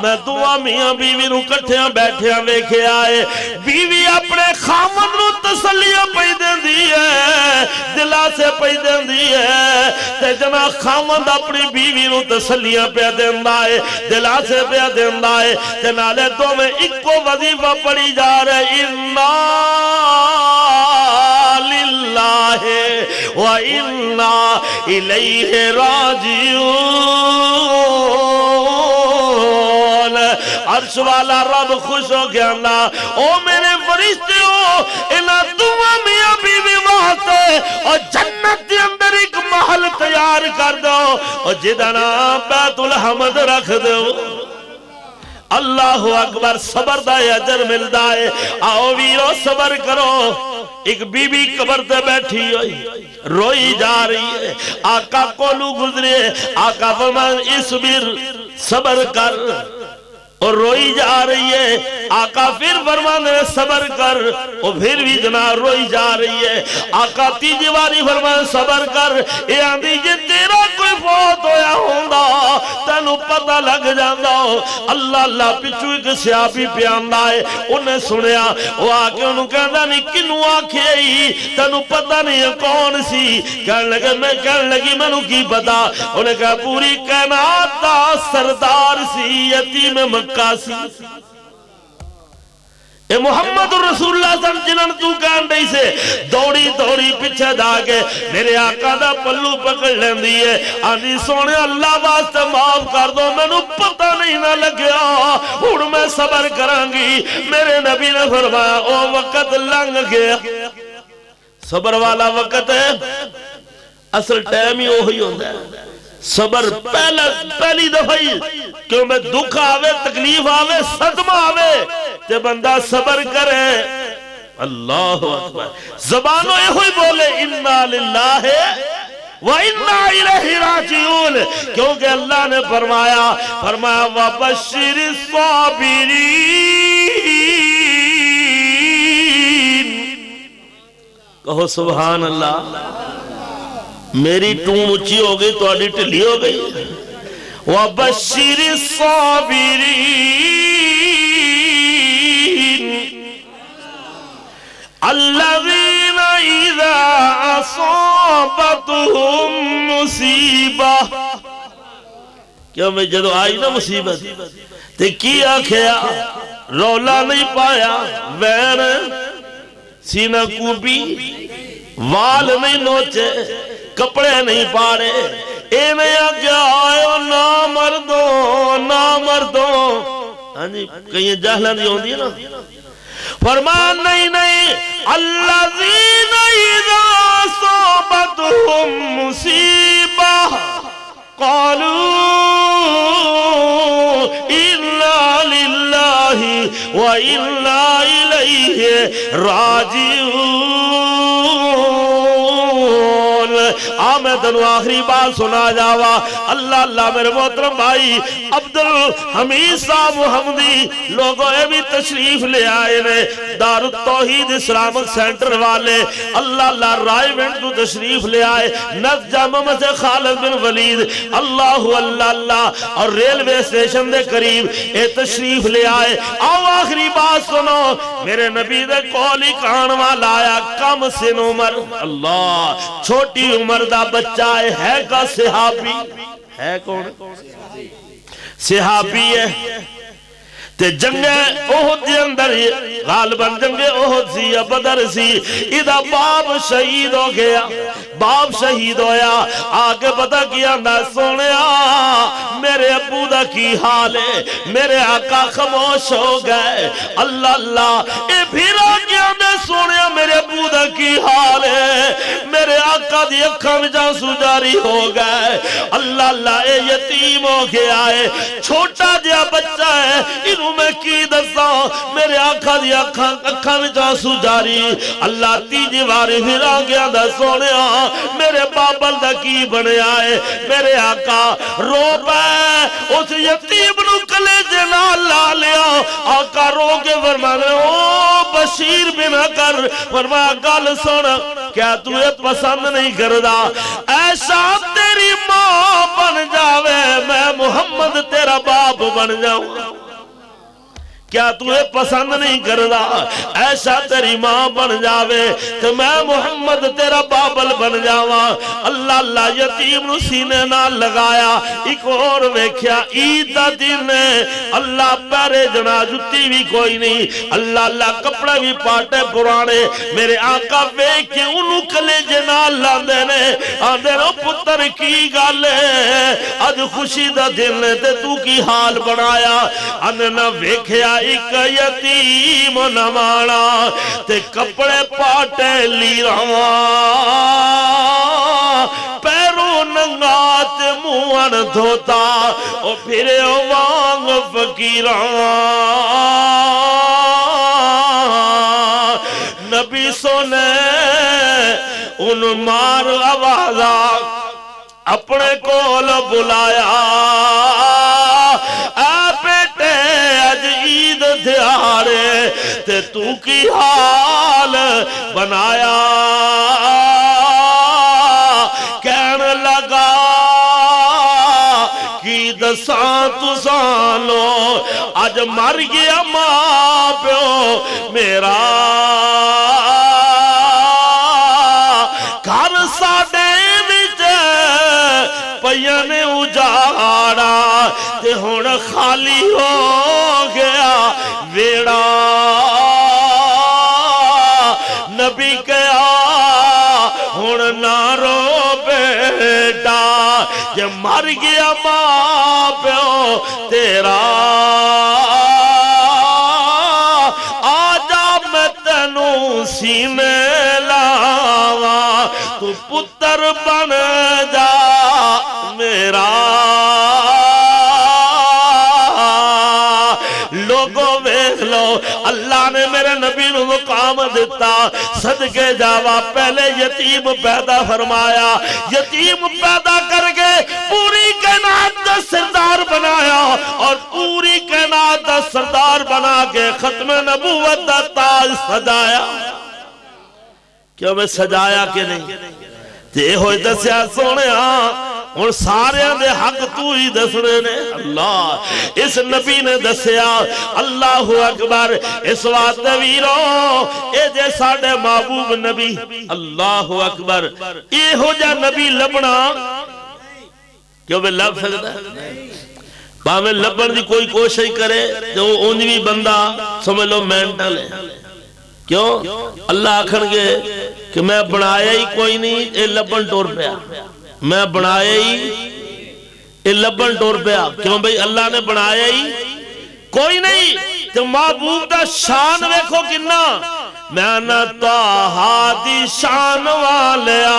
میں دعا میاں بیوی نو کٹھیاں بیٹھیاں ویکھے آئے بیوی اپنے خامن نو تسلیاں پئی دیندی ہے دلا سے پئی دیندی ہے تے جنا خامن اپنی بیوی نو تسلیاں پہ دیندا ہے دلا سے پہ دیندا ہے تے نالے دو میں ایک کو وظیفہ پڑھی جا رہے انا لِلَّهِ وَإِنَّا إِلَيْهِ راجعون۔ عرش والا رب خوش ہو گیا نا، او میرے فرشتے ہو انہاں دعا میاں بیوی واسطے اور جنت کے اندر ایک محل تیار کر دو اور جدا نام بیت الحمد رکھ دو۔ اللہ اکبر، صبر دا اجر ملدا ہے۔ آؤ ویرو صبر کرو۔ ایک بی بی قبر تے بیٹھی ہوئی روئی جا رہی ہے، آقا کولو گزرے، آقا فرمان اصبر، صبر کر، اور روئی جا رہی ہے۔ آقا پھر فرمانے صبر کر، اور پھر بھی جناب روئی جا رہی ہے۔ آقا تیجی باری فرمانے صبر کر، اے آندھی جے تیرا کوئی فوت ہویا ہوندہ تینو پتہ لگ جاندہ ہو۔ اللہ اللہ پچھو ایک سیابی پیاندہ ہے، انہیں سنیا، وہ آکے انہوں کہندہ نہیں کنو آکھے ہی تینو پتہ نہیں کون سی؟ کہنے لگی منو کی پتہ؟ انہیں کہا پوری کائنات دا سردار سی، یتیم مکہ سی۔ اے محمد رسول اللہ صلی اللہ علیہ وسلم جنہاں تو کہن رہی سے دوڑی دوڑی پیچھے دا کے میرے آقا دا پلو پکڑ لین دیئے، آنی سونے اللہ واسطے معاف کر دو، میں نو پتہ نہیں نہ لگیا، اور میں صبر کرانگی۔ میرے نبی نے فرمایا او وقت لنگ گیا۔ صبر والا وقت ہے، اصل ٹائم ہی وہی ہوتا ہے۔ صبر پہلی دفعہ ہی کیوں میں دکھ آوے، تکلیف آوے، صدمہ آوے تے بندہ صبر کرے۔ اللہ اکبر، زبانوں یہ ہوئی بولے اِنَّا لِلَّهِ وَإِنَّا إِلَيْهِ رَاجِعُونَ، کیونکہ اللہ نے فرمایا وَبَشِّرِ الصَّابِرِينَ۔ کہو سبحان اللہ۔ میری ٹون اچھی ہو گئی تو آڈی ٹلی ہو گئی۔ وَبَشِّرِ الصَّابِرِينَ الَّذِينَ إِذَا أَصَابَتْهُمْ مُصِيبَةٌ، کیا میں جدو آئی نا مصیبت تے کیا کھیا، رولا نہیں پایا، وین سینہ کوبی، وال نہیں نوچے، کپڑے نہیں پاڑے، اے نہیں آگیا آئے نا مردوں۔ ہاں جی کہیں جہلہ نہیں ہوندی ہے نا، فرمان نہیں الذین اذا صابتهم مصیبہ قالوا انا للہ وانا الیہ راجعون۔ میں تنو آخری بات سنا جاوا، اللہ میرے محترم بھائی عبدالحمید صاحب محمدی لوگوں اے بھی تشریف لے آئے نے، دار التوحید اسلامک سینٹر والے اللہ رائے وینٹ تو تشریف لے آئے، نز جامع مسجد خالد بن ولید اللہ اور ریلوے اسٹیشن دے قریب اے تشریف لے آئے۔ آؤ آخری بات سنو، میرے نبی دے قولی کہان والا آیا، کم سن عمر، اللہ چھوٹی عمر دا بچہ ہے کا صحابی ہے، کون صحابی ہے تے جنگ احد دے اندر غالباً جنگ احد سی یا بدر سی، ادھا باپ شہید ہو گیا، باپ شہید ہویا، آگے پتہ کیا نہ سونیا میرے ابو دا کی حال ہے، میرے آقا خاموش ہو گئے۔ اللہ اے پھر آگیا نہ سونیا میرے ابو دا کی حال ہے، میرے آقا دی اکھاں میں جانسو جاری ہو گئے۔ اللہ اے یتیم ہو گیا ہے، چھوٹا جیا بچہ ہے، انہوں میں کی دستا میرے آقا دی اکھاں میں جانسو جاری۔ اللہ تیجی باری پھر آگیا نہ سونیا میرے بابل دا کی بنے آئے، میرے آقا رو پائے، اس یتیم نو کلے جنا لا لیا، آقا رو کے فرمانے او بشیر بنا کر، فرمایا گل سن کیا تُوے پسند نہیں کردہ، ایسا تیری ماں بن جاوے میں محمد تیرا باپ بن جاؤں۔ کیا تجھے پسند نہیں کردا ایسا تیری ماں بن جاوے کہ میں محمد تیرا بابل بن جاواں اللہ اللہ یتیم نو سینے نال لگایا ایک اور ویکھیا عید دا دن ہے اللہ پیرے جنا جتی بھی کوئی نہیں اللہ اللہ کپڑے بھی پاٹے پرانے میرے آقا ویکھ کے انہوں کلیجے نال لاندے نے آندے نو پتر کی گل ہے اج خوشی دا دن ہے تے تو کی حال بنایا آندے نہ ویکھیا ایک یتیم نمانا تے کپڑے پاٹے لی رواں پیروں ننگا تے موہن دھوتا او پھرے وانگ فقیراں نبی سونے ان مار آوازا اپنے کول بلایا اے بیٹے اج عید دیارے تے تو کی حال بنایا کہنے لگا کی دساں تساں لو اج مر گیا ماں پیو میرا گھر ساڈے وچ پیاں نے اجاڑا تے ہن خالی ہو گیا ویڑا نبی کہا ہن نہ رو بیٹا جے مر گیا ماں پیو تیرا آجا میں تینوں سینے لاواں تو پتر بن جا میرا لوگوں ویکھ لو اللہ نے میرے نبی نو مقام دیتا صدقے جاوا پہلے یتیم پیدا فرمایا یتیم پیدا کر کے پوری کائنات دا سردار بنایا اور پوری کائنات دا سردار بنا کے ختم نبوت دا تاج سجایا کیوں میں سجایا کہ نہیں تے ہوئے دسیا سونیا اور سارے دے حق تو ہی دسنے نے اللہ اس نبی نے دسیا اللہ اکبر اس وقت ویروں اے جے ساڑے محبوب نبی اللہ اکبر اے ہو جا نبی لبنا کیوں میں لب سکتا ہے باہمیں لبن دی کوئی کوشش کرے جو اونجوی بندہ سمجھ لو مینٹل ہے کیوں اللہ آکھن گے کہ میں بنایا ہی کوئی نہیں اے لبن ٹور پیا میں بنایا ہی اے لبن ٹور پیا کیوں بھئی اللہ نے بنایا ہی کوئی نہیں تو محبوب دا شان ویکھو کنا میں نہ طٰہٰ دی شان والیا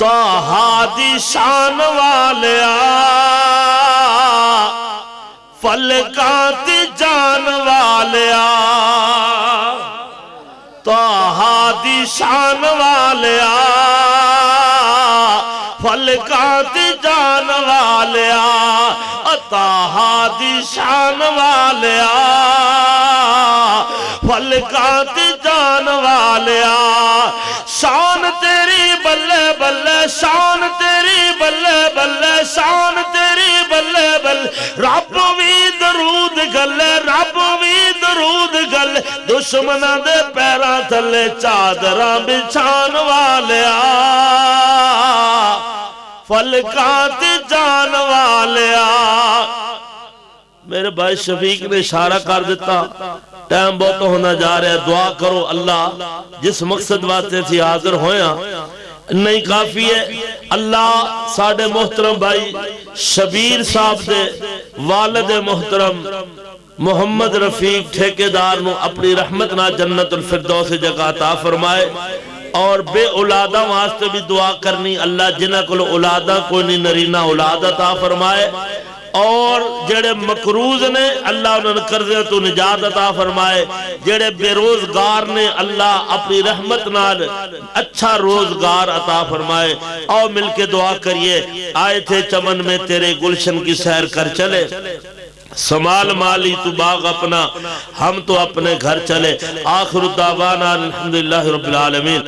طٰہٰ دی شان والیا فلکات جان والیا طٰہٰ دی شان والیا فلکات جان والیا طٰہٰ دی شان والیا فلکات جان والیا شان تیری بلے بلے شان تیری بلے بلے شان تیری بلے بلے رب بھی درود گلے رب بھی درود گلے دشمنہ دے پیرا تھلے چادرہ بچھان والیا فلکات جان والیا میرے بھائی شفیق نے اشارہ کر دیتا ٹائم بہت ہونا جا رہا ہے دعا کرو اللہ جس مقصد واسطے تھی حاضر ہویا نہیں کافی ہے اللہ ساڑھے محترم بھائی شبیر صاحب دے والد محترم محمد رفیق ٹھیکیدار نو اپنی رحمت نہ جنت الفردوس جگہ عطا فرمائے اور بے اولادہ واسطے بھی دعا کرنی اللہ جنہ کو اولادہ کوئی نہیں نرینہ اولاد عطا فرمائے اور جڑے مقروض نے اللہ انہوں نے قرضے تو نجات عطا فرمائے جڑے بے روزگار نے اللہ اپنی رحمت نال اچھا روزگار عطا فرمائے اور مل کے دعا کریے آئے تھے چمن میں تیرے گلشن کی سیر کر چلے سمال مالی تو باغ اپنا ہم تو اپنے گھر چلے آخر دعوانا الحمدللہ رب العالمین